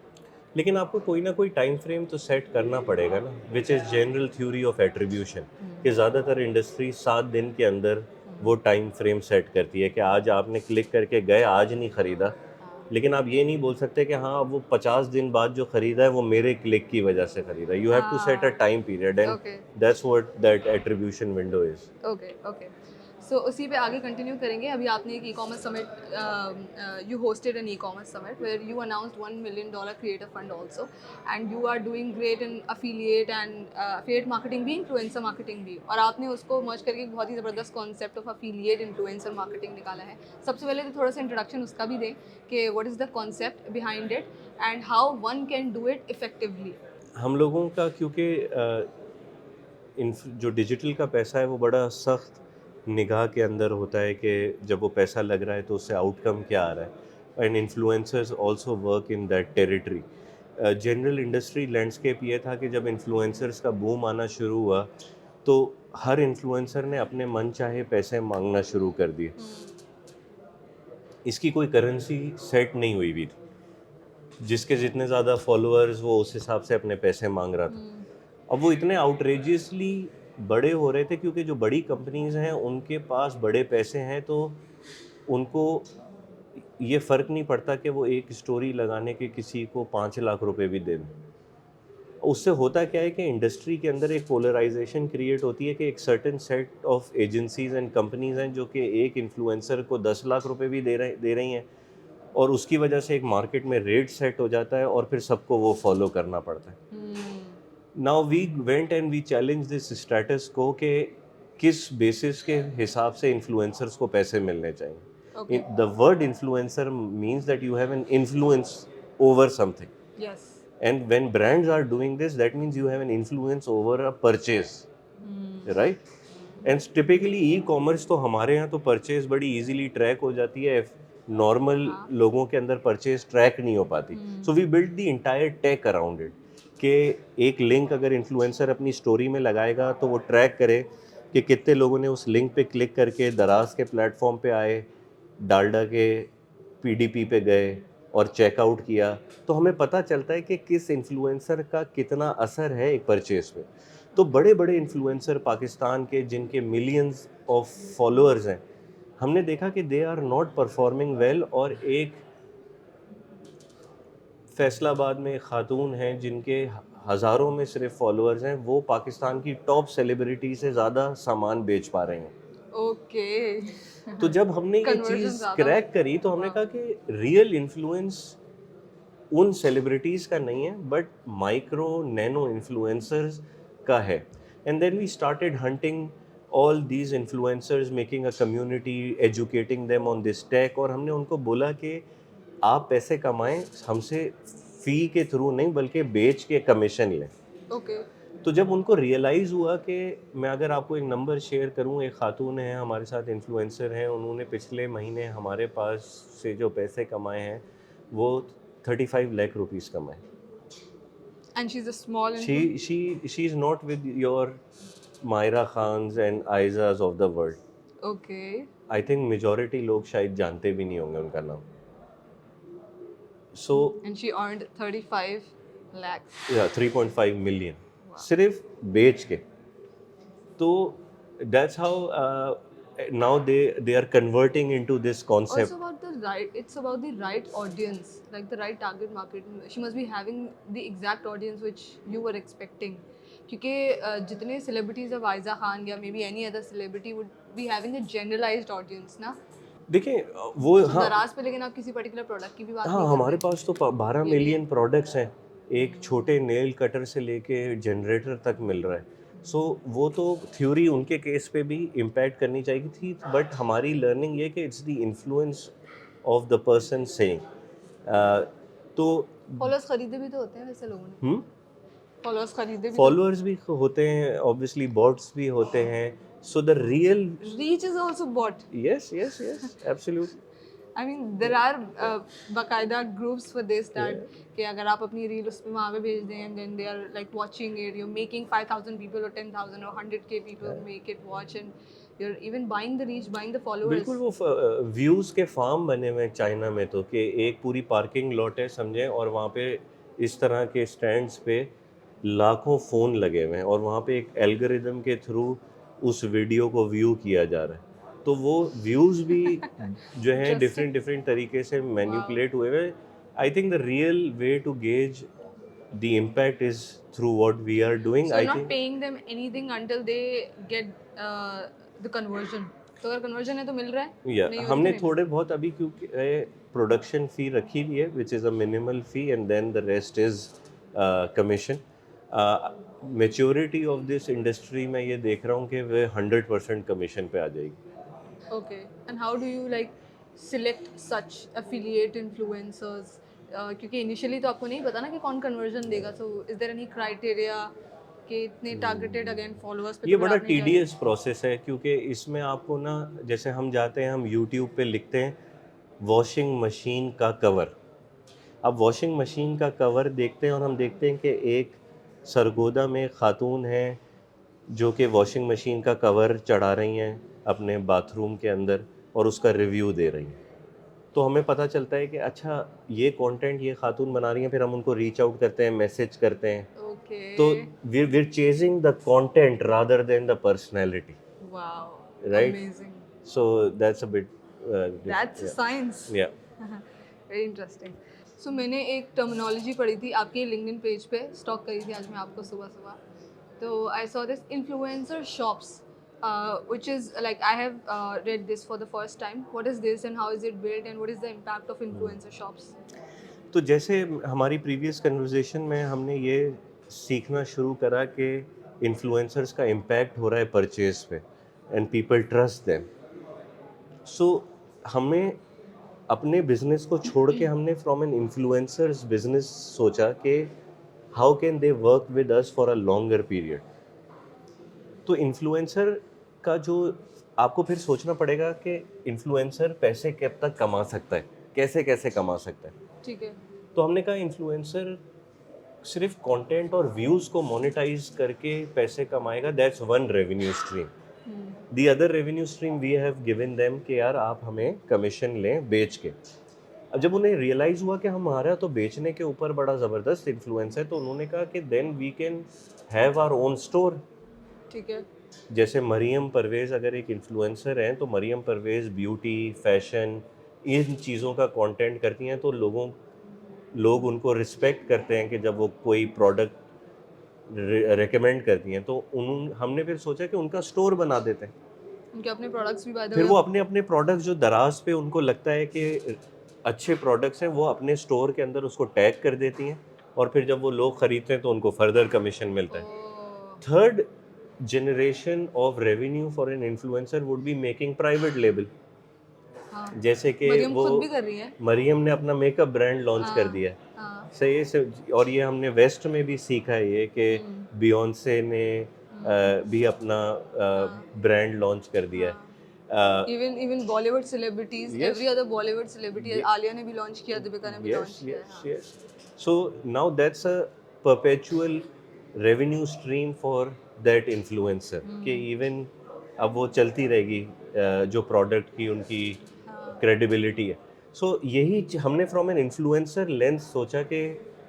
Speaker 1: लेकिन आपको कोई ना कोई टाइम फ्रेम तो सेट करना पड़ेगा ना, which is general theory of attribution, कि ज़्यादातर इंडस्ट्री 7 दिन के अंदर वो टाइम फ्रेम सेट करती है कि आज आपने क्लिक करके गए, आज नहीं ख़रीदा, लेकिन आप ये नहीं बोल सकते कि हाँ वो 50 दिन बाद जो ख़रीदा है वो मेरे क्लिक की वजह से ख़रीदा। You have to set a time period, and
Speaker 3: okay
Speaker 1: that's what that attribution window is.
Speaker 3: Okay okay. So उसी पे आगे कंटिन्यू करेंगे। अभी आपने एक e-commerce summit, you hosted an e-commerce summit where you announced $1 million creator fund also, and you are doing great in affiliate and affiliate marketing भी, influencer marketing भी, और आपने उसको मर्ज करके एक बहुत ही ज़बरदस्त concept of affiliate influencer marketing निकाला है। सबसे पहले तो थोड़ा सा इंट्रोडक्शन उसका भी दें कि what is the concept behind it and how one can do it effectively.
Speaker 1: हम लोगों का क्योंकि जो डिजिटल का पैसा है वो बड़ा सख्त निगाह के अंदर होता है कि जब वो पैसा लग रहा है तो उससे आउटकम क्या आ रहा है, and influencers also work in that territory. General industry landscape ये था कि जब इन्फ्लुएंसर्स का बूम आना शुरू हुआ तो हर इन्फ्लुएंसर ने अपने मन चाहे पैसे मांगना शुरू कर दिए। इसकी कोई करेंसी सेट नहीं हुई भी थी, जिसके जितने ज़्यादा फॉलोअर्स वो उस हिसाब से अपने पैसे मांग रहा था। अब वो इतने आउटरेजियसली बड़े हो रहे थे क्योंकि जो बड़ी कंपनीज हैं उनके पास बड़े पैसे हैं, तो उनको ये फ़र्क नहीं पड़ता कि वो एक स्टोरी लगाने के किसी को 5 लाख रुपए भी दे दें। उससे होता क्या है कि इंडस्ट्री के अंदर एक पोलराइजेशन क्रिएट होती है कि एक certain set of agencies and companies हैं जो कि एक इन्फ्लुएंसर को 10 लाख रुपए भी दे रही हैं, और उसकी वजह से एक मार्केट में रेट सेट हो जाता है और फिर सबको वो फॉलो करना पड़ता है। Now we went and we challenge this status quo कि किस बेसिस के हिसाब से इन्फ्लुएंसर्स को पैसे मिलने चाहिए।
Speaker 3: Okay.
Speaker 1: The word influencer means that you have an influence over something,
Speaker 3: Yes.
Speaker 1: and when brands are doing this that means you have an influence over a purchase, right? And typically e-commerce तो हमारे यहाँ तो purchase बड़ी easily track हो जाती है, normal लोगों के अंदर परचेज ट्रैक नहीं हो पाती। So we build the entire tech around it कि एक लिंक अगर इन्फ्लुएंसर अपनी स्टोरी में लगाएगा तो वो ट्रैक करे कि कितने लोगों ने उस लिंक पे क्लिक करके दराज के प्लेटफॉर्म पे आए, डालडा के पीडीपी पे गए और चेकआउट किया, तो हमें पता चलता है कि किस इन्फ्लुएंसर का कितना असर है एक परचेज पे। तो बड़े बड़े इन्फ्लुएंसर पाकिस्तान के जिनके मिलियंस ऑफ फॉलोअर्स हैं, हमने देखा कि they are not performing well, और एक फैसलाबाद में एक खातून हैं जिनके हज़ारों में सिर्फ फॉलोअर्स हैं, वो पाकिस्तान की टॉप सेलिब्रिटी से ज़्यादा सामान बेच पा रहे हैं।
Speaker 3: ओके।
Speaker 1: तो जब हमने ये
Speaker 3: Conversion
Speaker 1: चीज़
Speaker 3: ज़्यादा
Speaker 1: क्रैक करी तो हमने कहा कि रियल इन्फ्लुएंस उन सेलिब्रिटीज़ का नहीं है बट माइक्रो नैनो इन्फ्लुएंसर्स का है। And then we started hunting all these influencers, making a community, educating them on this tech, और हमने उनको बोला कि आप पैसे कमाएं हमसे फ़ी के थ्रू नहीं बल्कि बेच के कमीशन लें।
Speaker 3: ओके।
Speaker 1: तो जब उनको रियलाइज़ हुआ कि मैं अगर आपको एक नंबर शेयर करूं, एक खातून है हमारे साथ इन्फ्लुएंसर हैं, उन्होंने पिछले महीने हमारे पास से जो पैसे कमाए हैं वो 35 लाख रुपीस कमाए।
Speaker 3: And she's a small
Speaker 1: she is not with your Myra Khans and Aijaz of the world.
Speaker 3: Okay.
Speaker 1: I think majority लोग शायद जानते भी नहीं होंगे उनका नाम। So
Speaker 3: And she earned 35 lakhs.
Speaker 1: 3.5 million सिर्फ बेच के। तो that's how now they are converting into this
Speaker 3: Also
Speaker 1: concept.
Speaker 3: about the about the right audience, like the right target market. She must be having the exact audience which you were expecting. क्योंकि जितने celebrities of Aiza Khan या maybe any other celebrity would be having a generalized audience ना.
Speaker 1: देखिए वो
Speaker 3: So
Speaker 1: हाँ
Speaker 3: दराज पे लेकिन आप किसी particular product की भी बात
Speaker 1: हाँ
Speaker 3: नहीं कर
Speaker 1: हमारे
Speaker 3: रहे.
Speaker 1: पास तो 12 मिलियन प्रोडक्ट्स हैं, एक छोटे नेल कटर से लेके जनरेटर तक मिल रहा है. सो वो तो थ्योरी उनके केस पे भी इम्पैक्ट करनी चाहिए थी, बट हमारी लर्निंग ये कि it's the influence of the person saying. तो
Speaker 3: Followers खरीदे भी तो होते हैं वैसे लोगों ने. Followers खरीदे भी तो.
Speaker 1: फॉलोअर्स भी होते हैं, ऑब्वियसली बॉट्स भी होते हैं. So the real
Speaker 3: Reach is also bought.
Speaker 1: Yes yes yes absolutely.
Speaker 3: I mean, there are बाकायदा groups for this that कि अगर आप अपनी रील उस पे वहाँ पे भेज दें and then they are like watching it, you're making 5,000 people or 10,000 or 100K people make it watch and you're even buying the reach, buying the followers.
Speaker 1: बिल्कुल वो व्यूज़ के फार्म बने हुए हैं चाइना में, तो कि एक पूरी पार्किंग लॉट है समझें, और वहाँ पे इस तरह के स्टैंड्स पे लाखों फ़ोन लगे हुए हैं, और वहाँ पे एक एल्गोरिदम के थ्रू उस वीडियो को व्यू किया जा रहा है. तो वो व्यूज़ भी जो हैं डिफरेंट तरीके से मैनिपुलेट हुए हुए. I think the real way to gauge the impact is through what we are doing.
Speaker 3: So
Speaker 1: I
Speaker 3: you're not
Speaker 1: think
Speaker 3: paying them anything until they get the conversion. तो अगर conversion है तो मिल रहा है.
Speaker 1: या
Speaker 3: नहीं हो
Speaker 1: हमने
Speaker 3: रही तो
Speaker 1: थोड़े बहुत अभी क्योंकि प्रोडक्शन फ़ी रखी हुई है which is a minimal fee and then the rest is commission. Maturity of this industry में ये देख रहा हूँ कि वे 100% कमीशन पे आ जाएगी.
Speaker 3: नहीं. Okay. And how do you like select such affiliate influencers? क्योंकि इनिशियली तो आपको नहीं पता ना कि कौन कन्वर्जन देगा. So is there any criteria कि इतने टारगेटेड अगेन फॉलोअर्स पे
Speaker 1: ये
Speaker 3: तो
Speaker 1: बड़ा
Speaker 3: बढ़ाने चाहिए?
Speaker 1: टीडियस प्रोसेस है, क्योंकि इसमें आपको ना, जैसे हम जाते हैं, हम यूट्यूब पे लिखते हैं वॉशिंग मशीन का कवर. अब वॉशिंग मशीन का कवर देखते हैं और हम देखते हैं कि एक सरगोदा में खातून है जो कि वॉशिंग मशीन का कवर चढ़ा रही हैं अपने बाथरूम के अंदर और उसका रिव्यू दे रही हैं. तो हमें पता चलता है कि अच्छा ये कंटेंट ये खातून बना रही हैं, फिर हम उनको रीच आउट करते हैं, मैसेज करते हैं.
Speaker 3: Okay.
Speaker 1: तो we're chasing the content rather than the personality,
Speaker 3: Wow.
Speaker 1: right?
Speaker 3: Amazing.
Speaker 1: So that's a bit
Speaker 3: That's science.
Speaker 1: yeah.
Speaker 3: Very interesting. So मैंने एक टर्मिनोलॉजी पढ़ी थी आपके लिंक्डइन पेज पे, स्टॉक करी थी आज मैं आपको सुबह सुबह. तो I saw this influencer shops which is like I have read this for the first time. What is this and how is it built and what is the impact of influencer shops?
Speaker 1: तो जैसे हमारी previous conversation में हमने ये सीखना शुरू करा कि इन्फ्लुएंसर्स का इम्पैक्ट हो रहा है परचेज पे एंड पीपल ट्रस्ट देम. सो हमें अपने बिजनेस को छोड़ के हमने फ्रॉम एन इन्फ्लुएंसर्स बिजनेस सोचा कि how can they work with us for a longer period. तो इन्फ्लुएंसर का जो आपको फिर सोचना पड़ेगा कि इन्फ्लुएंसर पैसे कब तक कमा सकता है, कैसे कैसे कमा सकता है.
Speaker 3: ठीक है.
Speaker 1: तो हमने कहा इन्फ्लुएंसर सिर्फ कंटेंट और व्यूज़ को मोनेटाइज करके पैसे कमाएगा, that's one revenue stream. The other revenue stream we have given them कि यार आप हमें कमीशन लें बेच के. अब जब उन्हें रियलाइज़ हुआ कि हमारा तो बेचने के ऊपर बड़ा ज़बरदस्त इन्फ्लुएंस है, तो उन्होंने कहा कि then we can have our own store.
Speaker 3: ठीक है.
Speaker 1: जैसे मरियम परवेज़ अगर एक इन्फ्लुएंसर हैं, तो मरियम परवेज़ ब्यूटी, फैशन, इन चीज़ों का कंटेंट करती हैं, तो लोग उनको रिस्पेक्ट करते हैं कि जब वो कोई प्रोडक्ट रेकमेंड करती हैं, तो हमने फिर सोचा कि उनका स्टोर बना देते हैं.
Speaker 3: उनके अपने प्रोडक्ट्स भी बाय द
Speaker 1: फिर वो अपने अपने प्रोडक्ट्स जो दराज पे उनको लगता है कि अच्छे प्रोडक्ट्स हैं, वो अपने स्टोर के अंदर उसको टैग कर देती हैं, और फिर जब वो लोग ख़रीदते हैं तो उनको फर्दर कमीशन मिलता है. Third generation of revenue for an influencer would be making private label. जैसे कि
Speaker 3: मरियम
Speaker 1: वो
Speaker 3: खुद भी कर रही है.
Speaker 1: मरियम ने अपना मेकअप ब्रांड लॉन्च कर दिया है.
Speaker 3: हाँ.
Speaker 1: सही से, और ये हमने वेस्ट में भी सीखा है ये कि बियॉन्से ने भी अपना ब्रांड लॉन्च कर दिया है.
Speaker 3: Even Bollywood celebrities,
Speaker 1: Yes.
Speaker 3: every other Bollywood celebrity, Alia ने भी लॉन्च किया, दीपिका ने भी लॉन्च किया.
Speaker 1: yes. So now that's a perpetual revenue stream for that influencer कि even अब वो चलती रहेगी जो प्रोडक्ट की उनकी क्रेडिबिलिटी है. सो यही हमने फ्रॉम एन इन्फ्लुएंसर लेंस सोचा कि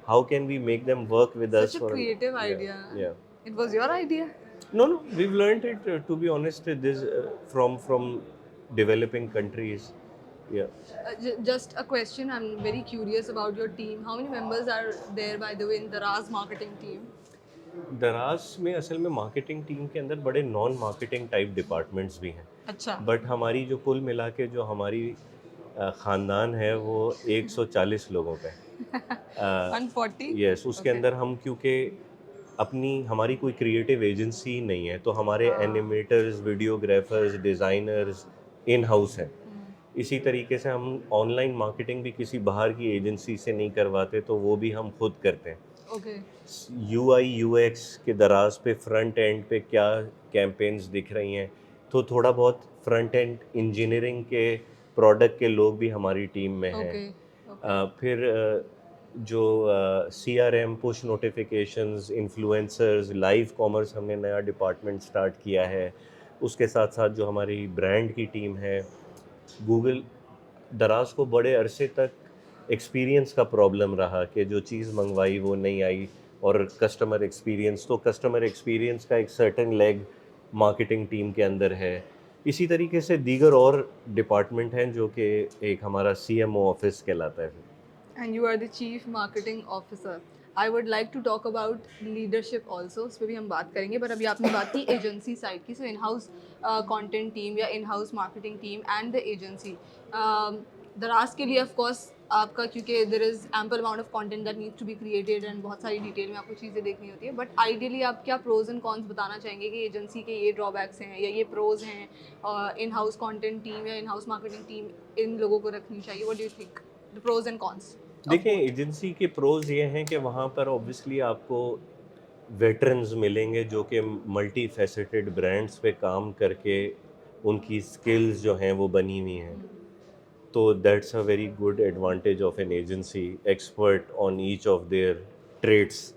Speaker 1: how can we make them work with us.
Speaker 3: Such a creative idea.
Speaker 1: Yeah.
Speaker 3: It was your idea.
Speaker 1: No, we've learned it to be honest. This from developing countries.
Speaker 3: Just a question, I'm very curious about your team. How many members are there, by the way, in the Raz marketing team?
Speaker 1: दराज में असल में marketing team के अंदर बड़े non marketing type departments भी हैं,
Speaker 3: अच्छा,
Speaker 1: बट हमारी जो कुल मिला के जो हमारी ख़ानदान है वो 140 लोगों का है।
Speaker 3: 140?
Speaker 1: यस, उसके
Speaker 3: Okay.
Speaker 1: अंदर हम क्योंकि हमारी कोई क्रिएटिव एजेंसी नहीं है, तो हमारे animators, videographers, designers in house हैं। इसी तरीके से हम ऑनलाइन मार्केटिंग भी किसी बाहर की एजेंसी से नहीं करवाते, तो वो भी हम खुद करते हैं।
Speaker 3: Okay.
Speaker 1: UI UX के दराज पे फ्रंट एंड पे क्या कैंपेन्स दिख रही हैं, तो थोड़ा बहुत फ्रंट एंड इंजीनियरिंग के प्रोडक्ट के लोग भी हमारी टीम में हैं।
Speaker 3: Okay.
Speaker 1: फिर जो CRM, push notifications, influencers, live commerce हमने नया डिपार्टमेंट स्टार्ट किया है। उसके साथ साथ जो हमारी ब्रांड की टीम है, गूगल दराज को बड़े अरसे तक एक्सपीरियंस का प्रॉब्लम रहा कि जो चीज़ मंगवाई वो नहीं आई, और कस्टमर एक्सपीरियंस का एक सर्टेन लेग मार्केटिंग टीम के अंदर है। इसी तरीके से दीगर और डिपार्टमेंट हैं जो कि एक हमारा CMO ऑफिस कहलाता है।
Speaker 3: And you are the chief marketing officer. I would like to talk about leadership also. उस पर भी हम बात करेंगे, पर अभी आपने बात की एजेंसी साइड की, so in house content team या in house marketing team and the agency. Daraz के लिए ऑफ कोर्स आपका, क्योंकि there is ample amount of content that needs to be created and बहुत सारी डिटेल में आपको चीज़ें देखनी होती है, बट आइडियली आप क्या प्रोज एंड कॉन्स बताना चाहेंगे कि एजेंसी के ये ड्रॉबैक्स हैं या ये प्रोज हैं, इन हाउस कंटेंट टीम या इन हाउस मार्केटिंग टीम इन लोगों को रखनी चाहिए? What do you think the pros and cons?
Speaker 1: देखें, एजेंसी के प्रोज ये हैं कि वहाँ पर ऑब्वियसली आपको वेटरन्स मिलेंगे जो कि मल्टी फैसेटेड ब्रांड्स पे काम करके उनकी स्किल्स जो हैं वो बनी हुई हैं, तो that's a very good advantage of an agency, expert on each of their trades.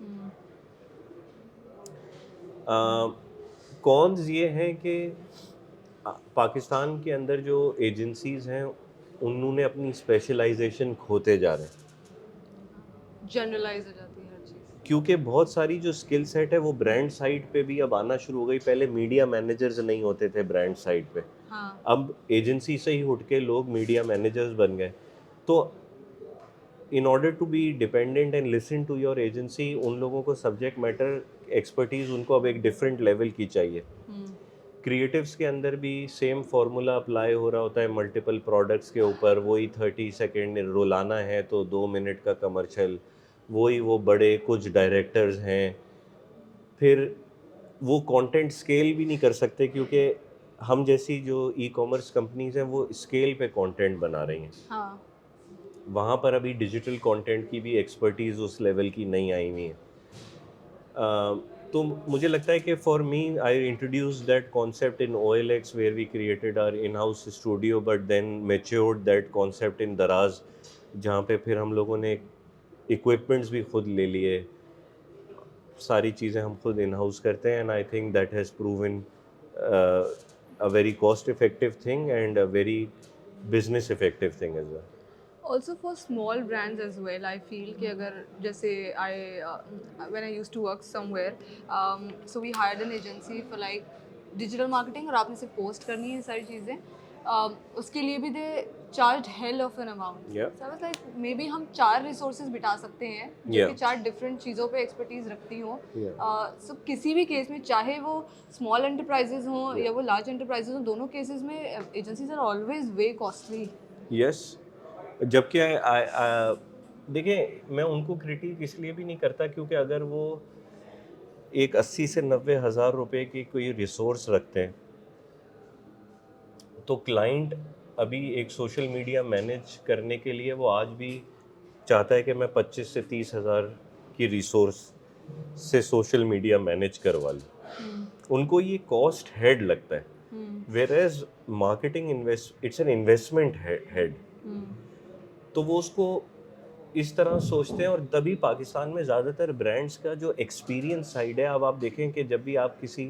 Speaker 1: Cons ये हैं कि पाकिस्तान के अंदर जो एजेंसीज़ हैं उन्होंने अपनी स्पेशलाइजेशन खोते जा रहे हैं,
Speaker 3: जनरलाइज हो जाती है हर चीज़।
Speaker 1: क्योंकि बहुत सारी जो स्किल सेट है वो ब्रांड साइड पे भी अब आना शुरू हो गई। पहले मीडिया मैनेजर्स नहीं होते थे ब्रांड साइड पे,
Speaker 3: हाँ,
Speaker 1: अब एजेंसी से ही उठ के लोग मीडिया मैनेजर्स बन गए। तो in order to be dependent and listen to your agency, उन लोगों को सब्जेक्ट मैटर एक्सपर्टीज़ उनको अब एक डिफरेंट लेवल की चाहिए। क्रिएटिव्स के अंदर भी सेम फार्मूला अप्लाई हो रहा होता है मल्टीपल प्रोडक्ट्स के ऊपर, वही 30 सेकेंड रोलाना है तो 2 मिनट का कमर्शियल, वही वो बड़े कुछ डायरेक्टर्स हैं, फिर वो कंटेंट स्केल भी नहीं कर सकते क्योंकि हम जैसी जो ई-कॉमर्स कंपनीज हैं वो स्केल पे कंटेंट बना रही हैं।
Speaker 3: हाँ,
Speaker 1: वहाँ पर अभी डिजिटल कंटेंट की भी एक्सपर्टीज़ उस लेवल की नहीं आई हुई है। तो मुझे लगता है कि for me I introduce that concept in OLX where we created our in house studio, but then matured that concept in Daraz, जहाँ पे फिर हम लोगों ने इक्विपमेंट्स भी खुद ले लिए, सारी चीज़ें हम खुद इन हाउस करते हैं, and I think that has proven a very cost effective thing and a very business effective thing as well.
Speaker 3: also for small brands as well, I feel कि अगर जैसे when I used to work somewhere, so we hired an agency for like digital marketing, और आपने सिर्फ post करनी है सारी चीज़ें, उसके लिए भी they charge hell of an amount.
Speaker 1: Yeah.
Speaker 3: So I was like may be हम 4 रिसोर्सेज बिठा सकते हैं जो
Speaker 1: Yeah.
Speaker 3: कि 4 डिफरेंट चीज़ों पे एक्सपर्टीज रखती हों।
Speaker 1: Yeah.
Speaker 3: सो किसी भी केस में, चाहे वो स्मॉल एंटरप्राइजेज हों या वो लार्ज एंटरप्राइजेज हों, दोनों केसेस में agencies are always way costly.
Speaker 1: Yes, जबकि देखिए, मैं उनको क्रिटिक इसलिए भी नहीं करता क्योंकि अगर वो एक 80 से 90 हज़ार रुपए की कोई रिसोर्स रखते हैं, तो क्लाइंट अभी एक सोशल मीडिया मैनेज करने के लिए वो आज भी चाहता है कि मैं 25 से 30 हज़ार की रिसोर्स से सोशल मीडिया मैनेज करवा लूँ। उनको ये कॉस्ट हेड लगता है, whereas marketing it's an investment head, तो वो उसको इस तरह सोचते हैं। और तभी पाकिस्तान में ज़्यादातर ब्रांड्स का जो एक्सपीरियंस साइड है, अब आप देखें कि जब भी आप किसी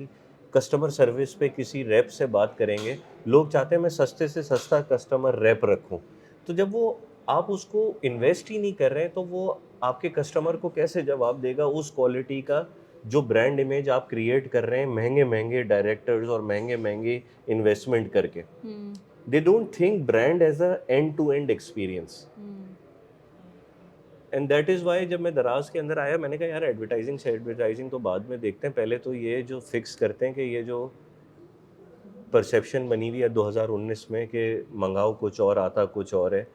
Speaker 1: कस्टमर सर्विस पे किसी रैप से बात करेंगे, लोग चाहते हैं मैं सस्ते से सस्ता कस्टमर रैप रखूं। तो जब वो आप उसको इन्वेस्ट ही नहीं कर रहे हैं, तो वो आपके कस्टमर को कैसे जवाब देगा उस क्वालिटी का जो ब्रांड इमेज आप क्रिएट कर रहे हैं महंगे महंगे डायरेक्टर्स और महंगे महंगे इन्वेस्टमेंट करके। They don't think brand as a end-to-end experience. And that is why जब मैं दराज के अंदर आया मैंने कहा यार एडवर्टाइजिंग से एडवर्टाइजिंग तो बाद में देखते हैं, पहले तो ये जो फिक्स करते हैं कि ये जो परसेप्शन बनी हुई है 2019 में कि मंगाओ कुछ और आता कुछ और है,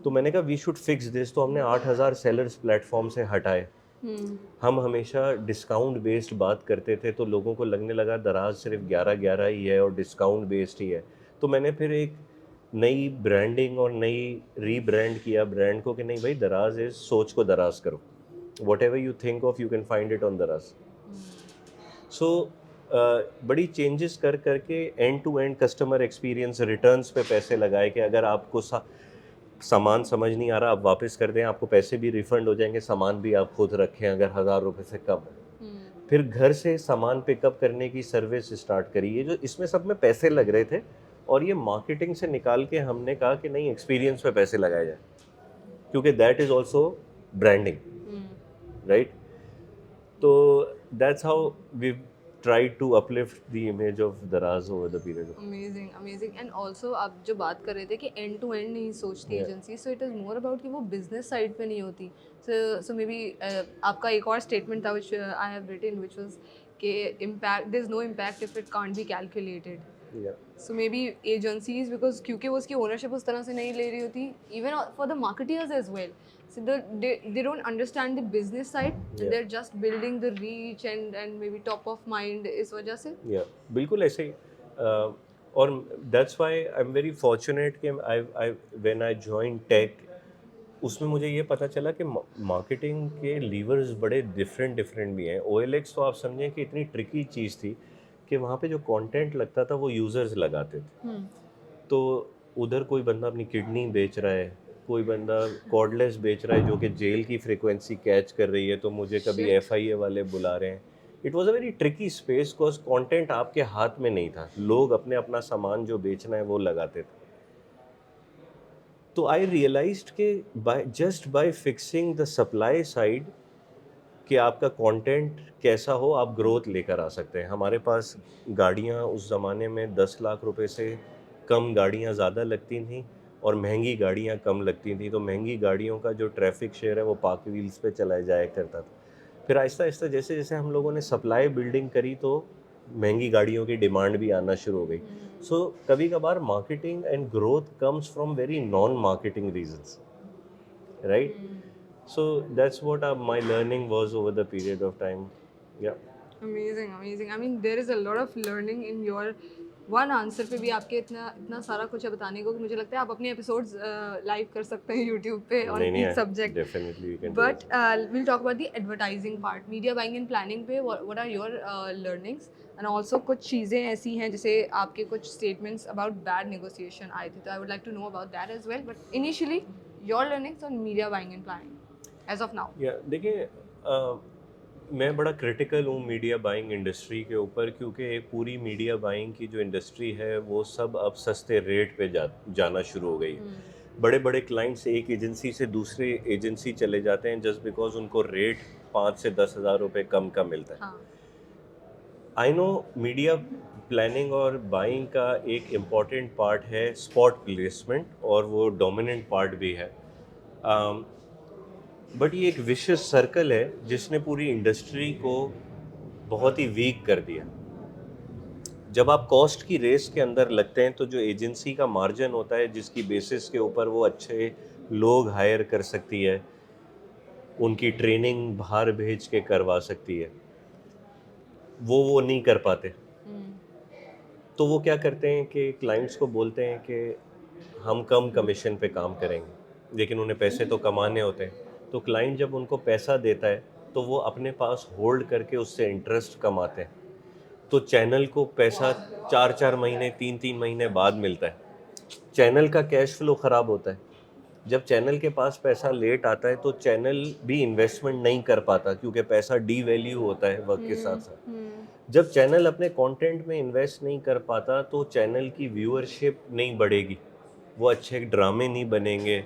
Speaker 1: तो मैंने कहा वी शुड फिक्स दिस। तो हमने 8000 सेलर्स प्लेटफॉर्म से हटाए। हम हमेशा डिस्काउंट बेस्ड बात करते थे तो लोगों को लगने लगा दराज सिर्फ 11 ही है और डिस्काउंट बेस्ड ही है। तो मैंने फिर एक नई ब्रांडिंग और नई रीब्रांड किया ब्रांड को कि नहीं भाई, दराज इज सोच को दराज करो, whatever you think of you can find it on Daraz. So बड़ी चेंजेस कर करके end to end customer experience, returns पे पैसे लगाए कि अगर आपको सामान समझ नहीं आ रहा आप वापस कर दें, आपको पैसे भी रिफंड हो जाएंगे, सामान भी आप खुद रखें अगर 1000 रुपये से कम है। फिर घर से सामान पिकअप करने की सर्विस स्टार्ट करी। ये जो इसमें सब में पैसे लग रहे थे और ये मार्केटिंग से निकाल के हमने कहा कि नहीं, एक्सपीरियंस पे पैसे लगाए जाए, क्योंकि that is also branding, right. तो that's how we tried to uplift the image of Daraz over the period of
Speaker 3: amazing and also आप जो बात कर रहे थे कि एंड टू एंड नहीं सोचती agency, so it is more about कि वो बिजनेस साइड पे नहीं होती। सो मे बी आपका एक और स्टेटमेंट था which I have written which was कि impact, there is no impact if it can't be calculated. So maybe agencies, because क्योंकि वो उसकी ओनरशिप उस तरह से नहीं ले रही होती, even for the marketeers as well, so they don't understand the business side, and they're just building the reach and maybe top of mind इस वजह से।
Speaker 1: बिल्कुल ऐसे ही। और that's why I'm very fortunate कि when I joined tech, उसमें मुझे ये पता चला कि मार्केटिंग के लीवर्स बड़े डिफरेंट भी हैं। OLX तो आप समझें कि इतनी ट्रिकी चीज़ थी कि वहाँ पे जो कंटेंट लगता था वो यूज़र्स लगाते थे। तो उधर कोई बंदा अपनी किडनी बेच रहा है, कोई बंदा कॉर्डलेस बेच रहा है जो कि जेल की फ्रीक्वेंसी कैच कर रही है, तो मुझे कभी FIA वाले बुला रहे हैं। It was a very tricky space because content आपके हाथ में नहीं था, लोग अपने अपना सामान जो बेचना है वो लगाते थे। तो आई रियलाइज्ड कि bye fixing the supply side कि आपका कंटेंट कैसा हो आप ग्रोथ लेकर आ सकते हैं। हमारे पास गाड़ियाँ उस ज़माने में 10 लाख रुपए से कम गाड़ियाँ ज़्यादा लगती थी और महंगी गाड़ियाँ कम लगती थी। तो महंगी गाड़ियों का जो ट्रैफिक शेयर है वो पार्क व्हील्स पे चला जाया करता था। फिर आहिस्ता आहिस्ता जैसे जैसे हम लोगों ने सप्लाई बिल्डिंग करी तो महंगी गाड़ियों की डिमांड भी आना शुरू हो गई। सो कभी कभार marketing and growth comes from very non marketing reasons, right. So that's what my learning was over the period of time. Yeah.
Speaker 3: Amazing. I mean, there is a lot of learning in your one answer पे भी आपके इतना सारा कुछ है बताने को कि मुझे लगता है आप अपने एपिसोड्स लाइव कर सकते हैं YouTube पे on each subject.
Speaker 1: Definitely we can.
Speaker 3: But we'll talk about the advertising part. Media buying and planning पे what are your learnings? And also कुछ चीज़ें ऐसी हैं जैसे आपके कुछ statements about bad negotiation आए थे, तो I would like to know about that as well. But initially your learnings on media buying and planning as of now.
Speaker 1: देखिए मैं बड़ा क्रिटिकल हूँ मीडिया बाइंग इंडस्ट्री के ऊपर, क्योंकि एक पूरी मीडिया बाइंग की जो इंडस्ट्री है वो सब अब सस्ते रेट पे जाना शुरू हो गई है। बड़े बड़े क्लाइंट्स एक एजेंसी से दूसरे एजेंसी चले जाते हैं जस्ट बिकॉज उनको रेट 5 से 10 हज़ार रुपये कम का मिलता है। आई नो मीडिया प्लानिंग और बाइंग का एक इम्पॉर्टेंट पार्ट है स्पॉट प्लेसमेंट, और वो डोमिनेंट पार्ट भी है। बट ये एक विशियस सर्कल है जिसने पूरी इंडस्ट्री को बहुत ही वीक कर दिया। जब आप कॉस्ट की रेस के अंदर लगते हैं तो जो एजेंसी का मार्जिन होता है जिसकी बेसिस के ऊपर वो अच्छे लोग हायर कर सकती है, उनकी ट्रेनिंग बाहर भेज के करवा सकती है, वो नहीं कर पाते। तो वो क्या करते हैं कि क्लाइंट्स को बोलते हैं कि हम कम कमीशन पे काम करेंगे, लेकिन उन्हें पैसे तो कमाने होते हैं। तो क्लाइंट जब उनको पैसा देता है तो वो अपने पास होल्ड करके उससे इंटरेस्ट कमाते हैं। तो चैनल को पैसा 4-4 महीने 3-3 महीने बाद मिलता है। चैनल का कैश फ्लो ख़राब होता है। जब चैनल के पास पैसा लेट आता है तो चैनल भी इन्वेस्टमेंट नहीं कर पाता, क्योंकि पैसा डी वैल्यू होता है वक्त के साथ साथ। जब चैनल अपने कंटेंट में इन्वेस्ट नहीं कर पाता तो चैनल की व्यूअरशिप नहीं बढ़ेगी, वो अच्छे ड्रामे नहीं बनेंगे,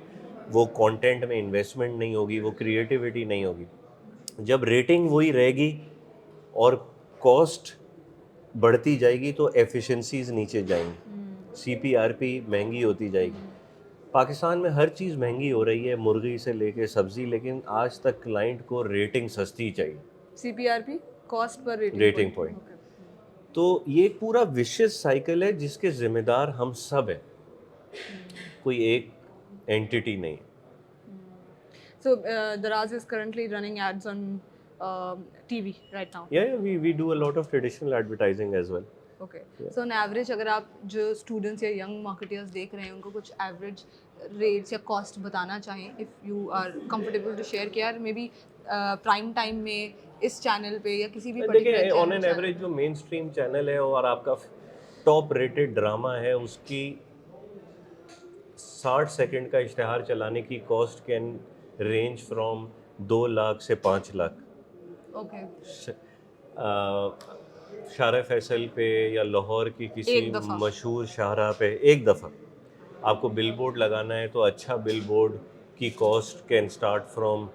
Speaker 1: वो कंटेंट में इन्वेस्टमेंट नहीं होगी, वो क्रिएटिविटी नहीं होगी। जब रेटिंग वही रहेगी और कॉस्ट बढ़ती जाएगी तो एफिशिएंसीज नीचे जाएंगी। CPRP महंगी होती जाएगी। पाकिस्तान में हर चीज़ महंगी हो रही है, मुर्गी से लेके सब्ज़ी, लेकिन आज तक क्लाइंट को रेटिंग सस्ती चाहिए,
Speaker 3: CPRP cost per
Speaker 1: rating point. तो ये एक पूरा विशियस साइकिल है जिसके जिम्मेदार हम सब हैं, कोई एक एंटिटी नहीं है।
Speaker 3: So Daraz is currently running ads on TV right now.
Speaker 1: Yeah, we do a lot of traditional advertising as well.
Speaker 3: Okay. So on average अगर आप जो students या young marketers देख रहे हैं उनको कुछ average rates या cost बताना चाहें, if you are comfortable to share, कि यार maybe prime time में इस channel पे या किसी भी particular
Speaker 1: देखिए, ऑन एन
Speaker 3: channel
Speaker 1: एवरेज जो मेन स्ट्रीम चैनल है और आपका टॉप रेटेड ड्रामा है, उसकी 60 सेकंड का इश्तेहार चलाने की cost can range from 2 lakh से 5 लाख।
Speaker 3: Okay.
Speaker 1: शारा फैसल पे या लाहौर की किसी
Speaker 3: एक दफ़ा।
Speaker 1: मशहूर शाहरा पे एक दफ़ा आपको बिलबोर्ड लगाना है, तो अच्छा बिलबोर्ड की cost can start from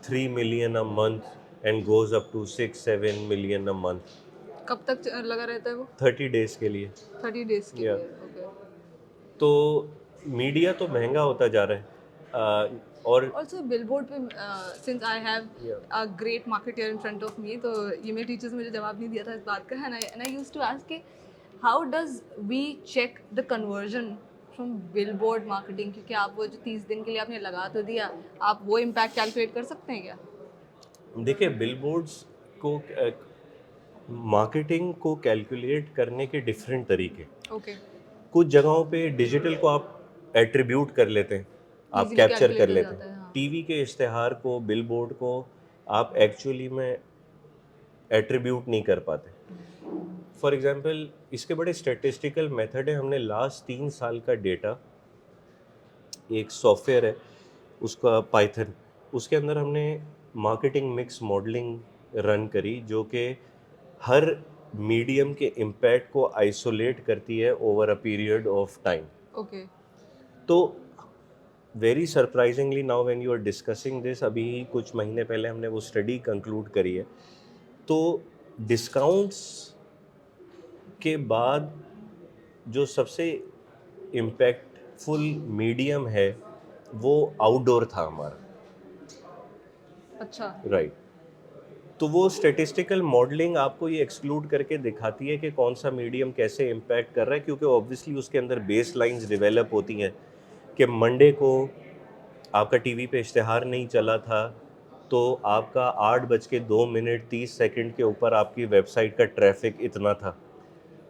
Speaker 1: 3 million a month and goes up to 6-7 million a month.
Speaker 3: कब तक लगा रहता है वो?
Speaker 1: 30 डेज के लिए।
Speaker 3: 30 days के
Speaker 1: Yeah.
Speaker 3: लिए। Okay.
Speaker 1: तो मीडिया तो महंगा होता जा रहा है, और
Speaker 3: Also billboard पे since I have
Speaker 1: Yeah.
Speaker 3: a great marketer in front of me, तो ये मेरे टीचर्स मुझे जवाब नहीं दिया था इस बात का, and I used to ask कि how does we check the conversion from billboard marketing, क्योंकि आप वो जो 30 दिन के लिए आपने लगा तो दिया, आप वो impact calculate कर सकते हैं क्या?
Speaker 1: देखिए, बिलबोर्ड्स को मार्केटिंग को कैलकुलेट करने के डिफरेंट तरीके।
Speaker 3: Okay.
Speaker 1: कुछ जगहों पे डिजिटल को आप एट्रीब्यूट कर लेते हैं, आप
Speaker 3: Easily
Speaker 1: कैप्चर
Speaker 3: calculate
Speaker 1: कर
Speaker 3: हो
Speaker 1: लेते
Speaker 3: जाता है,
Speaker 1: हैं।
Speaker 3: हाँ।
Speaker 1: टीवी के इश्तेहार को, बिलबोर्ड को आप एक्चुअली में एट्रीब्यूट नहीं कर पाते। फॉर एग्जांपल, इसके बड़े स्टैटिस्टिकल मेथड है। हमने लास्ट 3 साल का डेटा, एक सॉफ्टवेयर है उसका पाइथन, उसके अंदर हमने मार्केटिंग मिक्स मॉडलिंग रन करी, जो कि हर मीडियम के इम्पैक्ट को आइसोलेट करती है over a period of time.
Speaker 3: Okay.
Speaker 1: तो very surprisingly now when you are discussing this, अभी कुछ महीने पहले हमने वो स्टडी कंक्लूड करी है, तो डिस्काउंट्स के बाद जो सबसे इम्पैक्टफुल मीडियम है वो आउटडोर था हमारा।
Speaker 3: अच्छा।
Speaker 1: राइट। तो वो स्टैटिस्टिकल मॉडलिंग आपको ये एक्सक्लूड करके दिखाती है कि कौन सा मीडियम कैसे इम्पैक्ट कर रहा है, क्योंकि ऑब्वियसली उसके अंदर बेस लाइन्स डिवेलप होती हैं कि मंडे को आपका टीवी पे इश्तेहार नहीं चला था, तो आपका 8:02 के ऊपर आपकी वेबसाइट का ट्रैफिक इतना था।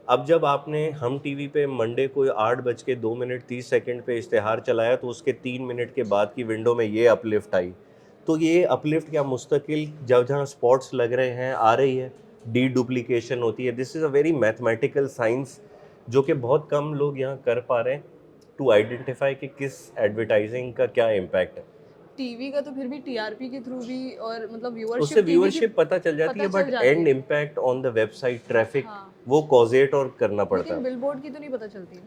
Speaker 1: अब जब आपने हम टीवी पे मंडे को 8:02 पे इश्तेहार चलाया, तो उसके 3 मिनट के बाद की विंडो में ये अपलिफ्ट आई। तो ये अपलिफ्ट क्या मुस्तकिल जब जहाँ स्पॉट्स लग रहे हैं आ रही है, डी डुप्लीकेशन होती है। This is a very mathematical science जो कि बहुत कम लोग यहाँ कर पा रहे हैं टू आइडेंटिफाई कि किस एडवर्टाइजिंग का क्या इम्पैक्ट है।
Speaker 3: टीवी का तो फिर भी टीआरपी के थ्रू भी, और मतलब
Speaker 1: उससे
Speaker 3: व्यूअरशिप
Speaker 1: व्यूअरशिप पता चल जाती है, but and impact on the website traffic वो कॉजेट और करना पड़ता
Speaker 3: लेकिन
Speaker 1: है।
Speaker 3: बिलबोर्ड की तो नहीं पता चलती।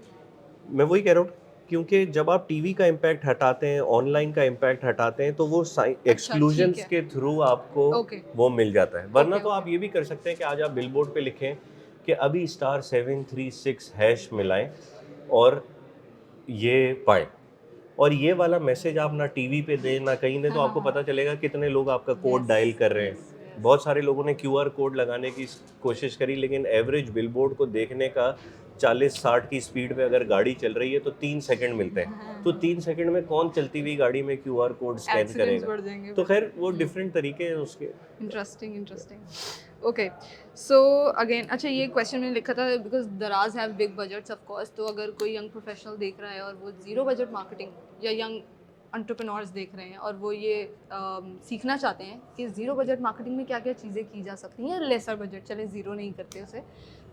Speaker 1: मैं वही कह रहा हूँ, क्योंकि जब आप टीवी का इम्पैक्ट हटाते हैं, ऑनलाइन का इम्पैक्ट हटाते हैं, तो वो एक्सक्लूजन्स
Speaker 3: ठीक
Speaker 1: के थ्रू आपको
Speaker 3: Okay.
Speaker 1: वो मिल जाता है। वरना
Speaker 3: Okay,
Speaker 1: तो आप ये भी कर सकते हैं कि आज आप बिलबोर्ड पे लिखें कि अभी *736# मिलाएं और ये पाएं, और ये वाला मैसेज आप ना टीवी पे दें ना कहीं दें, तो आपको पता चलेगा कितने लोग आपका कोड डायल कर रहे हैं। बहुत सारे लोगों ने QR कोड लगाने की कोशिश करी, लेकिन एवरेज बिलबोर्ड को देखने का 40-60 की स्पीड पे अगर गाड़ी चल रही है तो 3 सेकंड मिलते हैं। तो 3 सेकंड में कौन चलती हुई गाड़ी में QR कोड स्कैन
Speaker 3: एक्सीडेंट्स बढ़
Speaker 1: करेगा?
Speaker 3: जाएंगे।
Speaker 1: तो खैर वो डिफरेंट तरीके हैं उसके।
Speaker 3: इंटरेस्टिंग। ओके, सो अगेन, अच्छा ये क्वेश्चन मैंने लिखा था बिकॉज दराज have big budgets of course, तो अगर कोई यंग प्रोफेशनल देख रहा है और वो जीरो बजट मार्केटिंग या यंग एंटरप्रेन्योर्स देख रहे हैं और वो ये सीखना चाहते हैं कि ज़ीरो बजट मार्केटिंग में क्या क्या चीज़ें की जा सकती हैं, लेसर बजट, चले ज़ीरो नहीं करते उसे,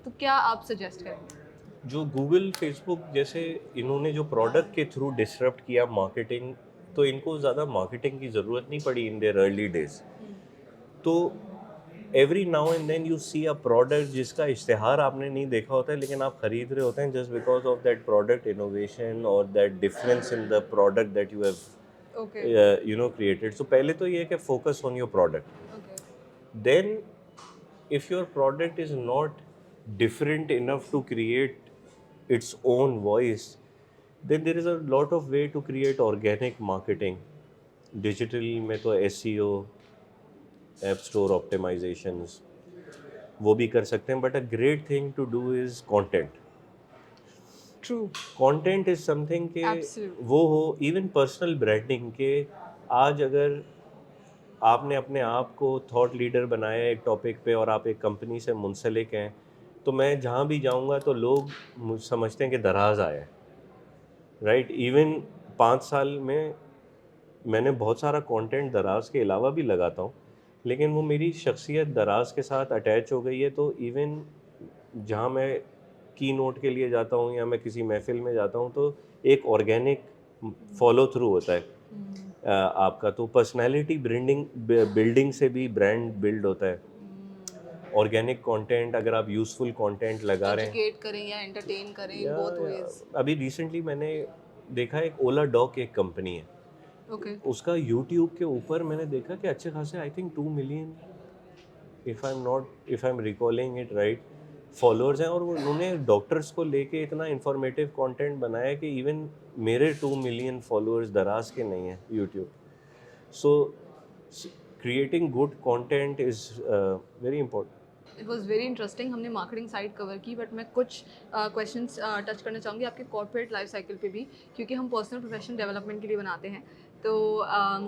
Speaker 3: तो क्या आप सजेस्ट करेंगे?
Speaker 1: जो गूगल, फेसबुक जैसे इन्होंने जो प्रोडक्ट के थ्रू डिसरप्ट किया मार्केटिंग, तो इनको ज़्यादा मार्केटिंग की ज़रूरत नहीं पड़ी इन देयर अर्ली डेज। तो every now and then you see a product जिसका इश्तेहार आपने नहीं देखा होता है, लेकिन आप खरीद रहे होते हैं just because of that product innovation और that difference in the product that you have created. So पहले तो ये है कि focus on your product. Then, if your product is not different enough to create its own voice, then there is a lot of way to create organic marketing. Digital में तो SEO, App Store optimizations, वो भी कर सकते हैं, but a great thing to do is content.
Speaker 3: True.
Speaker 1: Content is something के
Speaker 3: Absolutely.
Speaker 1: वो हो, इवन पर्सनल ब्रांडिंग के। आज अगर आपने अपने आप को थॉट लीडर बनाया एक टॉपिक पे और आप एक कंपनी से मुंसलिक हैं, तो मैं जहाँ भी जाऊँगा तो लोग समझते हैं कि दराज आया है, राइट। इवन 5 साल में मैंने बहुत सारा कंटेंट दराज के अलावा भी लगाता हूँ, लेकिन वो मेरी शख्सियत दराज के साथ अटैच हो गई है। तो इवन जहाँ मैं की नोट के लिए जाता हूँ या मैं किसी महफिल में जाता हूँ, तो एक ऑर्गेनिक फॉलो थ्रू होता है आपका। तो पर्सनालिटी बिल्डिंग से भी ब्रांड बिल्ड होता है। ऑर्गेनिक कंटेंट, अगर आप यूज़फुल कंटेंट लगा रहे हैं,
Speaker 3: एजुकेट करें या एंटरटेन करें, इन
Speaker 1: या
Speaker 3: बोथ वेज.
Speaker 1: अभी रिसेंटली मैंने देखा एक ओला डॉग एक कंपनी है,
Speaker 3: ओके.
Speaker 1: उसका यूट्यूब के ऊपर मैंने देखा कि अच्छे खासे I think 2 million, if I am recalling it right, followers हैं। और वो उन्होंने डॉक्टर्स को लेके इतना इंफॉर्मेटिव कंटेंट बनाया कि इवन मेरे 2 मिलियन फॉलोअर्स दराज के नहीं हैं YouTube. So creating good content is very important.
Speaker 3: It was very interesting. हमने मार्केटिंग साइड कवर की, बट मैं कुछ क्वेश्चंस टच करना चाहूँगी आपके कॉर्पोरेट लाइफ साइकिल पे भी, क्योंकि हम पर्सनल प्रोफेशनल डेवलपमेंट के लिए बनाते हैं. तो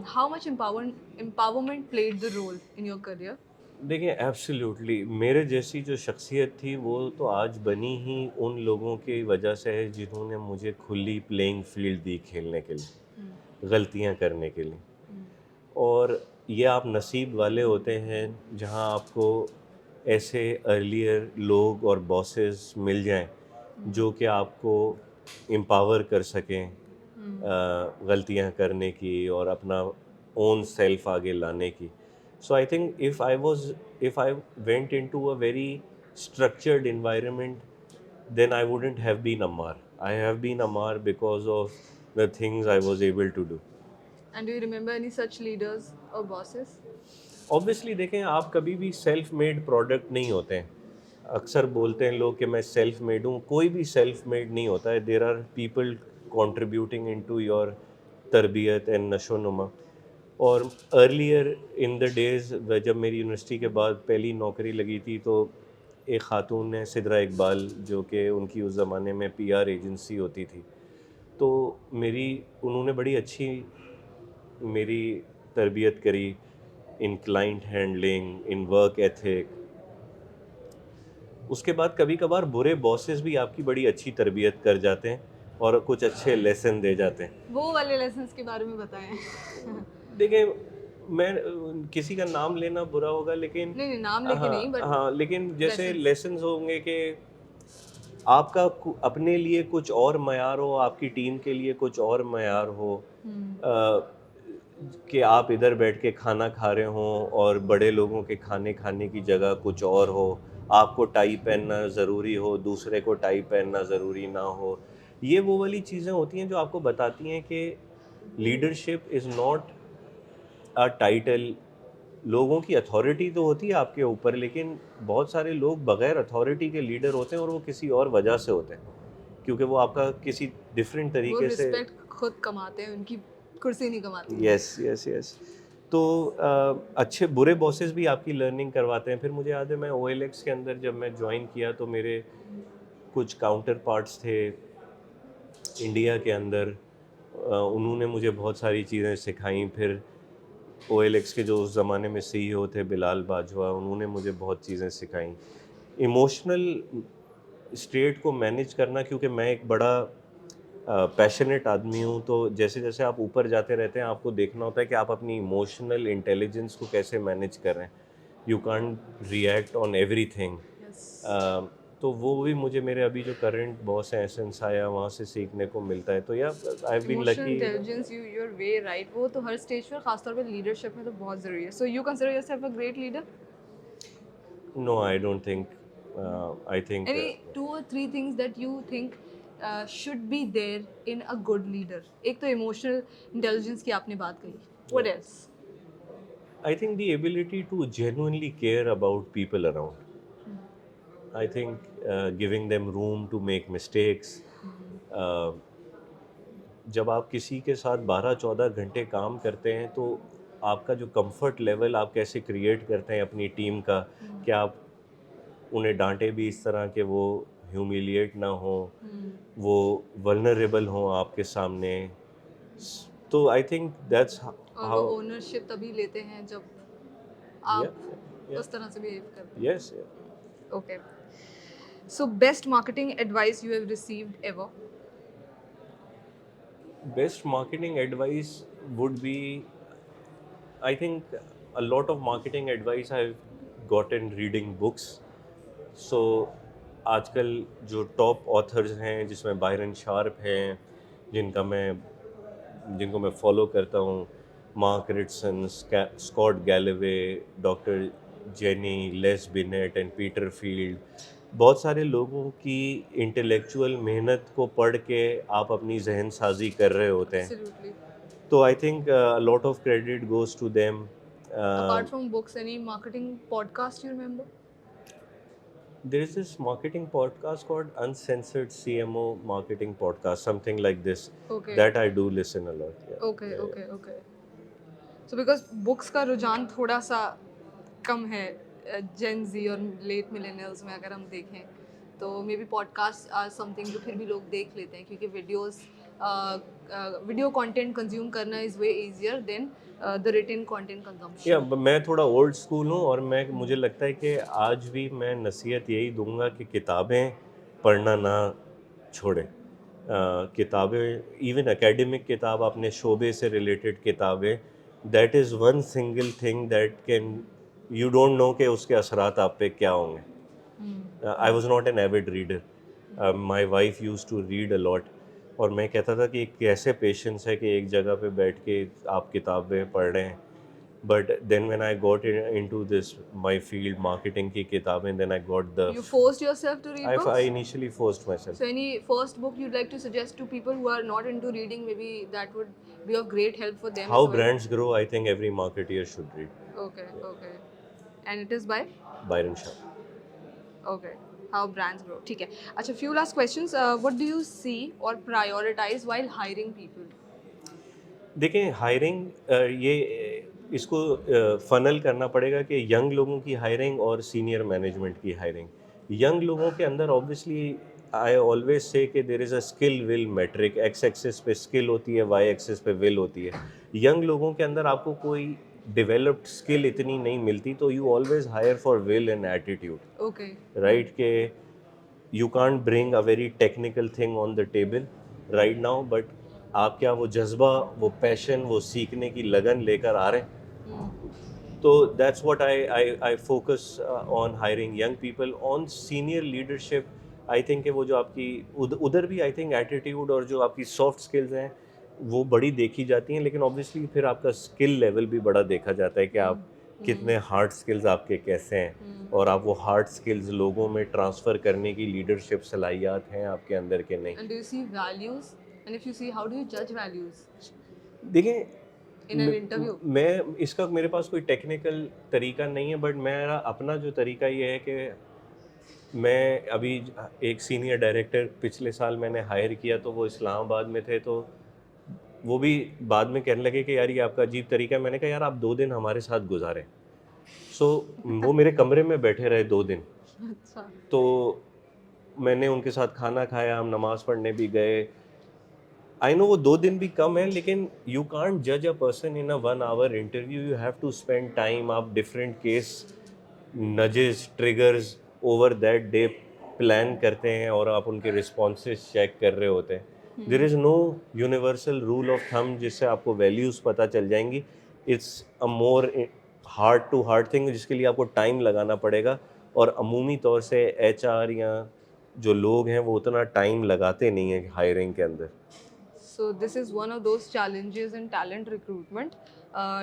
Speaker 3: how much empowerment played the role in your career?
Speaker 1: देखिए, एब्सोल्युटली मेरे जैसी जो शख्सियत थी वो तो आज बनी ही उन लोगों की वजह से है जिन्होंने मुझे खुली प्लेइंग फील्ड दी खेलने के लिए, गलतियां करने के लिए। और ये आप नसीब वाले होते हैं जहां आपको ऐसे अर्लियर लोग और बॉसेस मिल जाएं जो कि आपको एम्पावर कर सकें गलतियां करने की और अपना ओन सेल्फ आगे लाने की। So I think if I went into a very structured environment, then I wouldn't have been Ammar. I have been Ammar because of the things I was able to do.
Speaker 3: And do you remember any such leaders or bosses?
Speaker 1: Obviously देखें, आप कभी भी self made product नहीं होते हैं। अक्सर बोलते हैं लोग कि मैं सेल्फ मेड हूँ, कोई भी सेल्फ मेड नहीं होता है। There are people contributing into your तरबियत एंड नशो नुमा। और अर्लियर इन द डेज़ जब मेरी यूनिवर्सिटी के बाद पहली नौकरी लगी थी, तो एक ख़ातून है सिदरा इकबाल, जो कि उनकी उस ज़माने में PR एजेंसी होती थी, तो उन्होंने बड़ी अच्छी मेरी तरबियत करी in client handling, in work ethic. उसके बाद कभी कभार बुरे बॉसेस भी आपकी बड़ी अच्छी तरबियत कर जाते हैं और कुछ अच्छे लेसन दे जाते हैं।
Speaker 3: वो वाले लेसन्स के बारे में बताएं.
Speaker 1: देखिए, मैं किसी का नाम लेना बुरा होगा, लेकिन
Speaker 3: नहीं, नाम लेके नहीं, बट
Speaker 1: हाँ, लेकिन जैसे
Speaker 3: lessons.
Speaker 1: लेसन्स होंगे कि आपका अपने लिए कुछ और मयार हो, आपकी टीम के लिए कुछ और मयार हो, कि आप इधर बैठ के खाना खा रहे हों और बड़े लोगों के खाने की जगह कुछ और हो, आपको टाई पहनना ज़रूरी हो, दूसरे को टाई पहनना ज़रूरी ना हो। ये वो वाली चीज़ें होती हैं जो आपको बताती हैं कि leadership is not a title. लोगों की अथॉरिटी तो होती है आपके ऊपर, लेकिन बहुत सारे लोग बग़ैर अथॉरिटी के लीडर होते हैं और वो किसी और वजह से होते हैं, क्योंकि वो आपका किसी डिफरेंट
Speaker 3: वो
Speaker 1: तरीके से
Speaker 3: रिस्पेक्ट खुद कमाते हैं, उनकी कुर्सी नहीं कमाती.
Speaker 1: Yes yes yes. तो अच्छे बुरे बॉसेस भी आपकी लर्निंग करवाते हैं। फिर मुझे याद है मैं OLX के अंदर जब मैं ज्वाइन किया तो मेरे कुछ काउंटर पार्ट्स थे इंडिया के अंदर, उन्होंने मुझे बहुत सारी चीज़ें सिखाई। फिर OLX के जो उस ज़माने में CEO थे बिलाल बाजवा, उन्होंने मुझे बहुत चीज़ें सिखाई। इमोशनल स्टेट को मैनेज करना, क्योंकि मैं एक बड़ा पैशनेट आदमी हूँ, तो जैसे जैसे आप ऊपर जाते रहते हैं आपको देखना होता है कि आप अपनी इमोशनल इंटेलिजेंस को कैसे मैनेज कर रहे हैं। You can't react on everything. तो वो भी मुझे मेरे अभी जो करंट बॉस हैं एसेंस आया, वहाँ से सीखने को मिलता है। तो yeah I have been
Speaker 3: emotional
Speaker 1: lucky.
Speaker 3: Intelligence, your way right, वो तो हर स्टेज पर, खासतौर पे लीडरशिप में तो बहुत ज़रूरी है. So you consider yourself a great leader?
Speaker 1: No, I don't think. I think
Speaker 3: Any 2 or 3 things that you think should be there in a good leader? एक तो इमोशनल इंटेलिजेंस की आपने बात कही. What else?
Speaker 1: I think the ability to genuinely care about people around. I think giving them room to make mistakes. जब आप किसी के साथ 12-14 घंटे काम करते हैं तो आपका जो कंफर्ट लेवल आप कैसे क्रिएट करते हैं अपनी टीम का, कि आप उन्हें डांटे भी इस तरह के वो ह्यूमिलिएट ना हो, वो वल्नरेबल हों आपके सामने. तो आई थिंक दैट्स
Speaker 3: और वो
Speaker 1: हाउ.
Speaker 3: ओनरशिप तभी लेते हैं जब आप उस तरह से बिहेव करते हैं.
Speaker 1: Yes.
Speaker 3: Okay. So, best marketing advice you have received ever?
Speaker 1: Best marketing advice would be, I think, a lot of marketing advice I've gotten reading books. So आजकल जो टॉप ऑथर्स हैं जिसमें बायरन शार्प हैं, जिनको मैं follow करता हूँ, Mark Ritson, Scott Galloway, doctor Jenny, Les Binet and Peter Field, बहुत सारे लोगों की इंटेलेक्चुअल मेहनत को पढ़ के आप अपनी जहन साजी कर रहे होते हैं.
Speaker 3: Absolutely.
Speaker 1: तो I think lot of credit goes to them.
Speaker 3: Apart from books, any marketing podcast you remember?
Speaker 1: There is this marketing podcast called Uncensored CMO Marketing Podcast, something like this.
Speaker 3: Okay.
Speaker 1: That I do listen a lot. Yeah.
Speaker 3: Okay, okay, okay. So, because books का रुझान थोड़ा सा कम है Gen Z और late millennials में अगर हम देखें तो maybe podcast or something जो फिर भी लोग देख लेते हैं क्योंकि वीडियो कंटेंट कंज्यूम करना is way easier than the written content consumption.
Speaker 1: या मैं थोड़ा ओल्ड स्कूल हूँ और मुझे लगता है कि आज भी मैं नसीहत यही दूंगा कि किताबें पढ़ना ना छोड़ें. किताबें, इवन एकेडमिक किताब, अपने शोबे से रिलेटेड किताबें, that is one single thing that can, you don't know कि उसके असरात आप पे क्या होंगे. I was not an avid reader. My wife use to read a lot. और मैं कहता था कि कैसे पेशेंस है कि एक जगह पे बैठ के आप किताबें पढ़ रहे हैं. But then when I got into this my field, marketing की किताबें, then I got the,
Speaker 3: You forced yourself to read books?
Speaker 1: I initially forced myself.
Speaker 3: So any first book you'd like to suggest to people who are not into reading, maybe that would be of great help for them
Speaker 1: How
Speaker 3: as well?
Speaker 1: brands grow, I think every marketeer should read.
Speaker 3: Okay, okay. And it is by?
Speaker 1: Byron Shah.
Speaker 3: Okay. How brands grow. ठीक है. अच्छा, few last questions. What do you see or prioritize while hiring people?
Speaker 1: देखें, hiring, ये इसको funnel करना पड़ेगा कि young लोगों की हायरिंग और सीनियर मैनेजमेंट की हायरिंग. यंग लोगों के अंदर ऑब्वियसली आई ऑलवेज से कि there is a skill will matrix. X axis पे स्किल होती है, वाई एक्सिस पे विल होती है. यंग लोगों के अंदर आपको कोई डेवलप्ड स्किल इतनी नहीं मिलती, तो you always hire for will and attitude.
Speaker 3: Okay.
Speaker 1: Right, के you can't bring a very technical thing on the table right now, but आप क्या वो जज्बा, वो पैशन, वो सीखने की लगन लेकर आ रहे हैं. तो that's what I focus on hiring young people. On senior leadership, I think वो जो आपकी उधर भी आई थिंक एटीट्यूड और जो आपकी सॉफ्ट स्किल्स हैं वो बड़ी देखी जाती हैं, लेकिन ऑब्वियसली फिर आपका स्किल लेवल भी बड़ा देखा जाता है कि आप कितने हार्ड स्किल्स आपके कैसे हैं, और आप वो हार्ड स्किल्स लोगों में ट्रांसफ़र करने की लीडरशिप सलाहियत हैं आपके अंदर के नहीं.
Speaker 3: And do you see values? And if you see, how do you judge values
Speaker 1: देखें,
Speaker 3: in an interview?
Speaker 1: मैं इसका मेरे पास कोई टेक्निकल तरीका नहीं है, बट मेरा अपना जो तरीका ये है कि मैं अभी एक सीनियर डायरेक्टर पिछले साल मैंने हायर किया, तो वो इस्लामाबाद में थे, तो वो भी बाद में कहने लगे कि यार ये आपका अजीब तरीका है. मैंने कहा यार आप 2 दिन हमारे साथ गुजारें. सो वो मेरे कमरे में बैठे रहे 2 दिन.
Speaker 3: अच्छा.
Speaker 1: तो मैंने उनके साथ खाना खाया, हम नमाज़ पढ़ने भी गए. आई नो वो 2 दिन भी कम है, लेकिन यू कांट जज a person in a 1 hour interview. You have to spend time. आप different case nudges, triggers over that day plan करते हैं और आप उनके रिस्पॉन्सेस चेक कर रहे होते हैं. There is no universal rule of thumb जिससे आपको वैल्यूज़ पता चल जाएंगी. It's a more hard to hard thing जिसके लिए आपको टाइम लगाना पड़ेगा, और अमूमी तौर से HR या जो लोग हैं वो उतना टाइम लगाते नहीं हैं हायरिंग के अंदर.
Speaker 3: So this is one of those challenges in talent recruitment.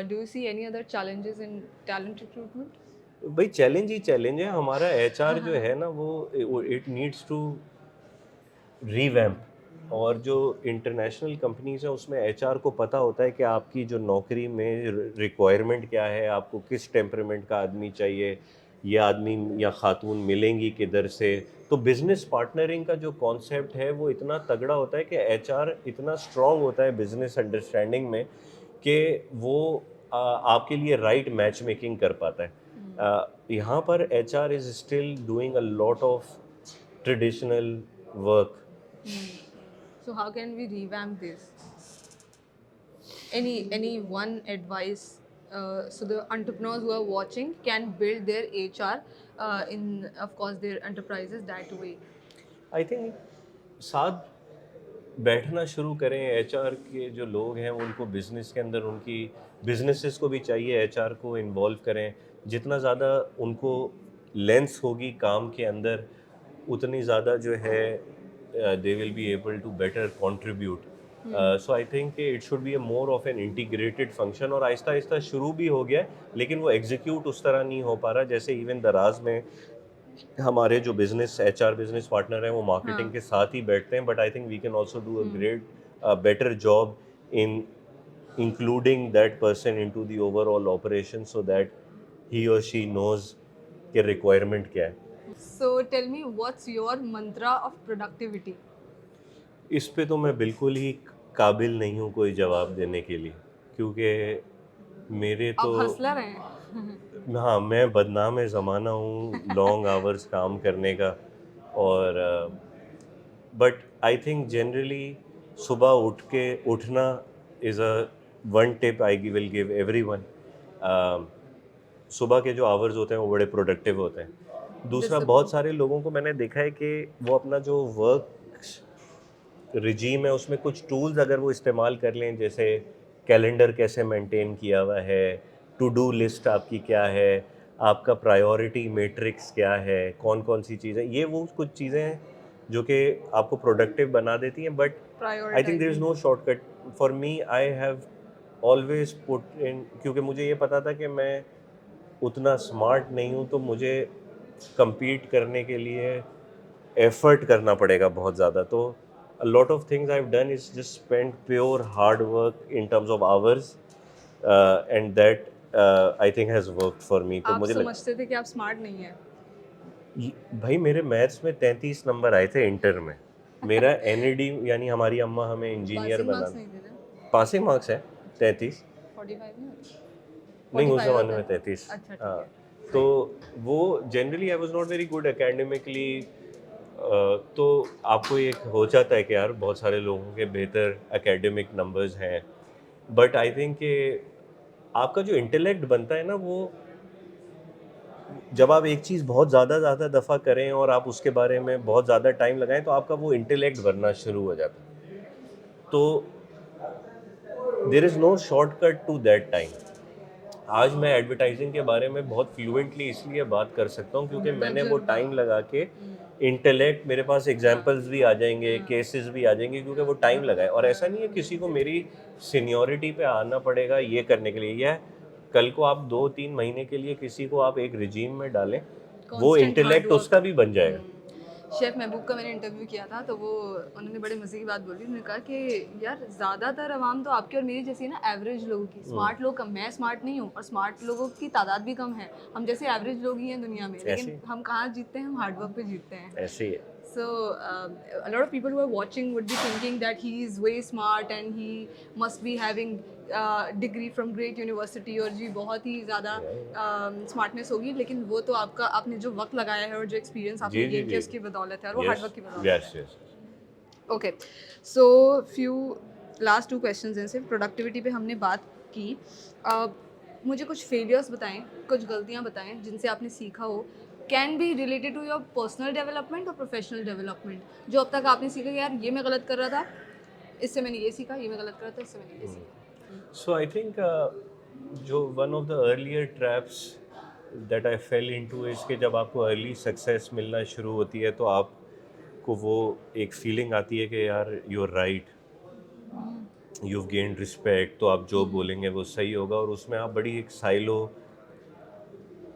Speaker 3: Do you see any other challenges in talent recruitment?
Speaker 1: भाई चैलेंज ही चैलेंज है. हमारा HR जो है ना वो इट नीड्स टू रीवैम्प. और जो इंटरनेशनल कंपनीज हैं उसमें HR को पता होता है कि आपकी जो नौकरी में रिक्वायरमेंट क्या है, आपको किस टेम्परामेंट का आदमी चाहिए, ये आदमी या खातून मिलेंगी किधर से, तो बिजनेस पार्टनरिंग का जो कॉन्सेप्ट है वो इतना तगड़ा होता है कि एचआर इतना स्ट्रांग होता है बिजनेस अंडरस्टैंडिंग में कि वो आपके लिए राइट मैच मेकिंग कर पाता है। यहाँ पर HR is still doing a lot of traditional work.
Speaker 3: So how can we revamp this? Any one advice so the entrepreneurs who are watching can build their HR in of course their enterprises that way.
Speaker 1: I think साथ बैठना शुरू करें। HR के जो लोग हैं उनको business के अंदर उनकी बिजनेसेस को भी चाहिए एचआर को इन्वॉल्व करें। जितना ज़्यादा उनको लेंस होगी काम के अंदर उतनी ज़्यादा जो है they will be able to better contribute. So I think it should be a more of an integrated function. और आहिस्ता आहिस्ता शुरू भी हो गया है लेकिन वो एग्जीक्यूट उस तरह नहीं हो पा रहा। जैसे इवन दराज में हमारे जो बिजनेस एचआर बिजनेस पार्टनर हैं वो मार्केटिंग
Speaker 3: हाँ.
Speaker 1: के साथ ही बैठते हैं, but I think we can also do a great better job in including that person into the overall operation so that he और शी नोज कि रिक्वायरमेंट क्या है।
Speaker 3: So tell me what's your mantra of productivity?
Speaker 1: इस पे तो मैं बिल्कुल ही काबिल नहीं हूँ कोई जवाब देने के लिए, क्योंकि मेरे
Speaker 3: आप
Speaker 1: तो
Speaker 3: हसलर हैं.
Speaker 1: हाँ मैं बदनाम ज़माना हूँ लॉन्ग आवर्स काम करने का। और बट आई थिंक जनरली सुबह उठना is a one tip I will give everyone. सुबह के जो आवर्स होते हैं वो बड़े प्रोडक्टिव होते हैं। दूसरा
Speaker 3: Discipline.
Speaker 1: बहुत सारे लोगों को मैंने देखा है कि वो अपना जो वर्क रिजीम है उसमें कुछ टूल्स अगर वो इस्तेमाल कर लें, जैसे कैलेंडर कैसे मेंटेन किया हुआ है, टू डू लिस्ट आपकी क्या है, आपका प्रायोरिटी मैट्रिक्स क्या है, कौन कौन सी चीज़ें, ये वो कुछ चीज़ें हैं जो कि आपको प्रोडक्टिव बना देती हैं। But I think there is no shortcut for me. I have always put in, क्योंकि मुझे ये पता था कि मैं उतना स्मार्ट नहीं हूँ, तो मुझे compete करने के लिए एफर्ट करना पड़ेगा बहुत ज़्यादा। तो a lot of things I've done is just spend pure hard work in terms of hours, and that I think has worked for me। तो
Speaker 3: आप
Speaker 1: मुझे
Speaker 3: समझते थे कि आप स्मार्ट नहीं हैं.
Speaker 1: भाई मेरे मैथ्स में 33 नंबर आए थे इंटर में। मेरा NAD यानी हमारी अम्मा हमें इंजीनियर
Speaker 3: Passing
Speaker 1: बना,
Speaker 3: marks नहीं थे ना?
Speaker 1: पासिंग मार्क्स है 33,
Speaker 3: 45 नहीं होते?
Speaker 1: नहीं उस
Speaker 3: 45
Speaker 1: ज़माने में
Speaker 3: होता है.
Speaker 1: 33।
Speaker 3: अच्छा ठीक
Speaker 1: हाँ,
Speaker 3: है.
Speaker 1: तो वो generally I was not very good academically. तो आपको एक हो जाता है कि यार बहुत सारे लोगों के बेहतर एकेडमिक नंबर्स हैं, बट आई थिंक कि आपका जो इंटेलेक्ट बनता है ना, वो जब आप एक चीज़ बहुत ज़्यादा दफ़ा करें और आप उसके बारे में बहुत ज़्यादा टाइम लगाएं तो आपका वो इंटेलेक्ट बनना शुरू हो जाता है। तो there is no shortcut to that time. आज मैं एडवर्टाइजिंग के बारे में बहुत फ्लुएंटली इसलिए बात कर सकता हूँ क्योंकि मैंने वो टाइम लगा के इंटेलेक्ट, मेरे पास एग्जांपल्स भी आ जाएंगे, केसेस भी आ जाएंगे, क्योंकि वो टाइम लगा है। और ऐसा नहीं है किसी को मेरी सीनियरिटी पे आना पड़ेगा ये करने के लिए। यह कल को आप 2-3 महीने के लिए किसी को आप एक रिजीम में डालें, वो
Speaker 3: Constant
Speaker 1: इंटेलेक्ट
Speaker 3: hard work.
Speaker 1: उसका भी बन जाएगा।
Speaker 3: शेफ महबूब का मैंने इंटरव्यू किया था तो वो उन्होंने बड़े मज़े की बात बोली. उन्होंने कहा कि यार ज़्यादातर आवाम तो आपकी और मेरी जैसी है ना, एवरेज लोगों की. स्मार्ट लोग कम, मैं स्मार्ट नहीं हूँ और स्मार्ट लोगों की तादाद भी कम है. हम जैसे एवरेज लोग ही हैं दुनिया में, लेकिन
Speaker 1: ऐसे ही।
Speaker 3: हम कहाँ जीतते हैं, हम हार्ड वर्क पे जीतते हैं.
Speaker 1: ऐसे ही है।
Speaker 3: So a lot of people who are watching would be thinking that he is way smart and he must be having degree from great university और जी बहुत ही ज़्यादा smartness होगी. लेकिन वो तो आपने जो वक्त लगाया है और जो experience आपने
Speaker 1: जी,
Speaker 3: gain किया
Speaker 1: जी।
Speaker 3: उसकी बदौलत है और वो hard work की बदौलत
Speaker 1: यस
Speaker 3: है.
Speaker 1: Yes.
Speaker 3: Okay, so few last 2 questions हैं. सिर्फ productivity पे हमने बात की. मुझे कुछ failures बताएं, कुछ गलतियां बताएं जिनसे आपने सीखा हो. Can be related to your personal development और प्रोफेशनल डेवलपमेंट. जो अब तक आपने सीखा कि यार ये मैं गलत कर रहा था, इससे मैंने ये सीखा, ये मैं गलत कर रहा था, इससे मैंने ये सीखा.
Speaker 1: सो आई थिंक जो one of the earlier traps that I fail into is कि जब आपको अर्ली सक्सेस मिलना शुरू होती है तो आपको वो एक फीलिंग आती है कि यार you are right, you have gained respect, तो आप जो बोलेंगे वो सही होगा। और उसमें आप बड़ी एक साइलो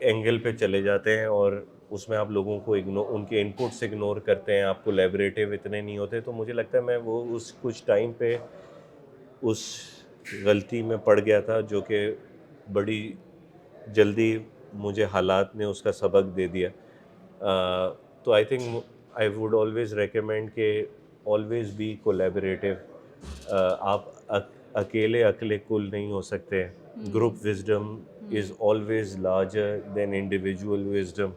Speaker 1: एंगल पे चले जाते हैं और उसमें आप लोगों को इग्नोर, उनके इनपुट्स इग्नोर करते हैं, आप कोलैबोरेटिव इतने नहीं होते। तो मुझे लगता है मैं वो उस कुछ टाइम पे उस गलती में पड़ गया था जो कि बड़ी जल्दी मुझे हालात ने उसका सबक दे दिया। तो I think I would always recommend कि ऑलवेज बी कोलैबोरेटिव. आप अकेले अकेले कुल नहीं हो सकते. Group wisdom is always larger than individual wisdom.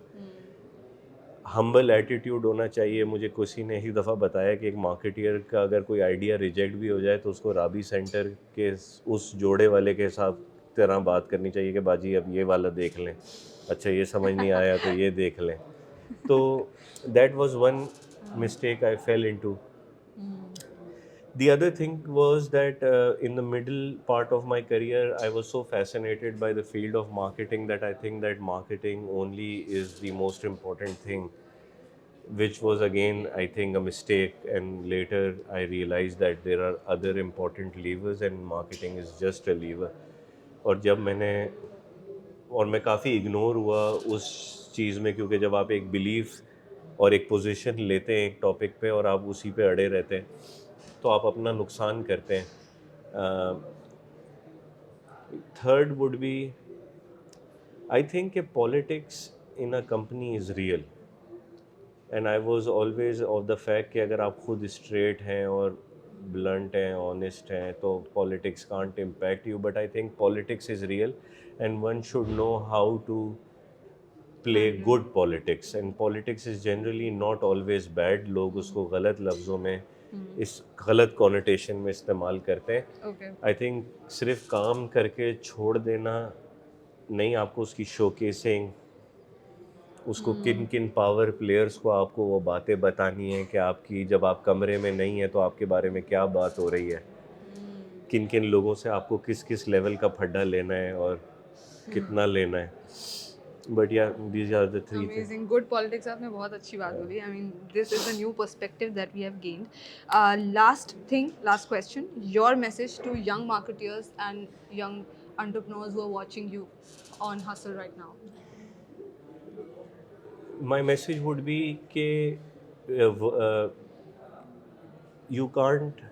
Speaker 1: Humble attitude होना चाहिए. मुझे किसी ने ही दफ़ा बताया कि एक मार्केटियर का अगर कोई आइडिया रिजेक्ट भी हो जाए तो उसको राबी सेंटर के उस जोड़े वाले के साथ तरह बात करनी चाहिए कि बाजी अब ये वाला देख लें, अच्छा ये समझ नहीं आया तो ये देख लें. तो that was one mistake I fell into. The other thing was that in the middle part of my career, I was so fascinated by the field of marketing that I think that marketing only is the most important thing, which was again, I think, a mistake. And later I realized that there are other important levers and marketing is just a lever. और जब मैंने और मैं काफ़ी ignore हुआ उस चीज़ में, क्योंकि जब आप एक बिलीफ और एक पोजीशन लेते हैं एक टॉपिक पे और आप उसी पे अड़े रहते हैं तो आप अपना नुकसान करते हैं. Third would be, I think कि politics in a company is real. And I was always of the fact कि अगर आप खुद स्ट्रेट हैं और ब्लंट हैं, ऑनेस्ट हैं, तो politics can't impact you. But I think politics is real and one should know how to play good politics. And politics is generally not always bad. लोग उसको गलत लफ्ज़ों में इस गलत कॉनोटेशन में इस्तेमाल करते हैं. आई थिंक सिर्फ काम करके छोड़ देना नहीं, आपको उसकी शोकेसिंग, उसको किन किन पावर प्लेयर्स को आपको वो बातें बतानी है कि आपकी जब आप कमरे में नहीं है तो आपके बारे में क्या बात हो रही है, किन किन लोगों से आपको किस किस लेवल का फड्डा लेना है और कितना लेना है. But yeah, these are the three things.
Speaker 3: Amazing. Good politics आपने बहुत अच्छी बात बोली. I mean, this is a new perspective that we have gained. Last question. Your message to young marketeers and young entrepreneurs who are watching you on Hustle right now.
Speaker 1: My message would be कि you can't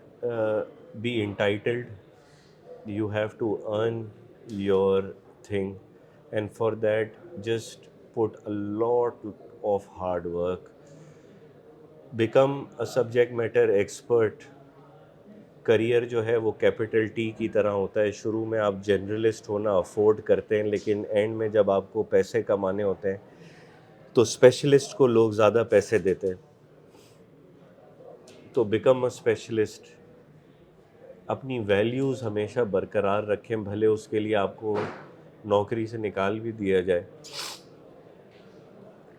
Speaker 1: be entitled. You have to earn your thing, and for that just put a lot of hard work. Become a subject matter expert. Career जो है वो capital T की तरह होता है. शुरू में आप जनरलिस्ट होना अफोर्ड करते हैं, लेकिन एंड में जब आपको पैसे कमाने होते हैं तो स्पेशलिस्ट को लोग ज़्यादा पैसे देते हैं. तो बिकम अ स्पेशलिस्ट. अपनी वैल्यूज़ हमेशा बरकरार रखें, भले उसके लिए आपको नौकरी से निकाल भी दिया जाए.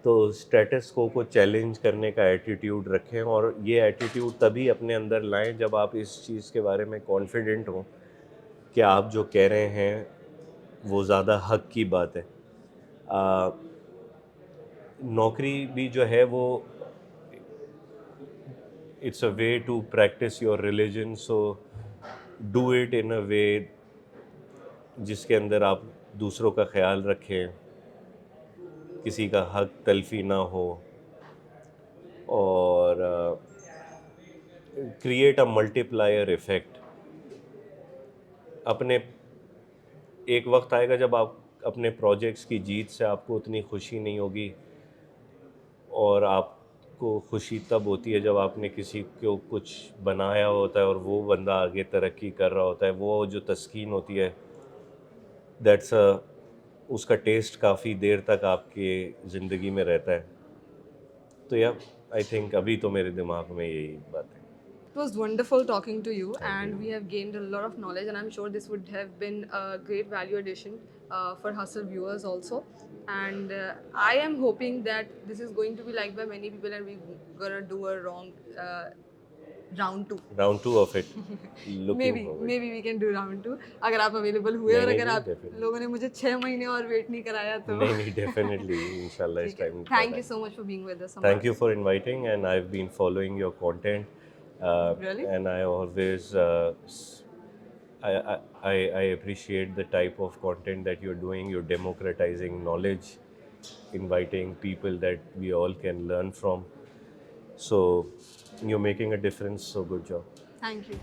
Speaker 1: तो स्टेटस को चैलेंज करने का एटीट्यूड रखें, और ये एटीट्यूड तभी अपने अंदर लाएं जब आप इस चीज़ के बारे में कॉन्फिडेंट हों कि आप जो कह रहे हैं वो ज़्यादा हक की बात है. नौकरी भी जो है वो it's a way to practice your religion. So do it in a way जिसके अंदर आप दूसरों का ख्याल रखें, किसी का हक तलफी ना हो, और क्रिएट अ मल्टीप्लायर इफ़ेक्ट. अपने एक वक्त आएगा जब आप अपने प्रोजेक्ट्स की जीत से आपको उतनी खुशी नहीं होगी, और आपको खुशी तब होती है जब आपने किसी को कुछ बनाया होता है और वो बंदा आगे तरक्की कर रहा होता है. वो जो तस्कीन होती है, दैट्स उसका टेस्ट काफ़ी देर तक आपके ज़िंदगी में रहता है. तो या आई थिंक अभी तो मेरे दिमाग में यही बात है.
Speaker 3: It was wonderful talking to you, and we have gained a lot of knowledge, and I'm sure this would have been a great value addition for Hustle viewers also. And I am hoping that this is going to be liked by many people, and we're gonna do a round 2.
Speaker 1: Round 2 of it. Looking forward.
Speaker 3: Maybe we can do round 2 अगर आप available हुए, और अगर आप
Speaker 1: definitely.
Speaker 3: लोगों ने मुझे 6 महीने और वेट नहीं कराया तो.
Speaker 1: नहीं, definitely, inshallah इस time.
Speaker 3: Thank you so much for being with us.
Speaker 1: Thank you for inviting, and I've been following your content.
Speaker 3: Really?
Speaker 1: And I always I appreciate the type of content that you're doing. You're democratizing knowledge, inviting people that we all can learn from. So you're making a difference. So good job.
Speaker 3: Thank you.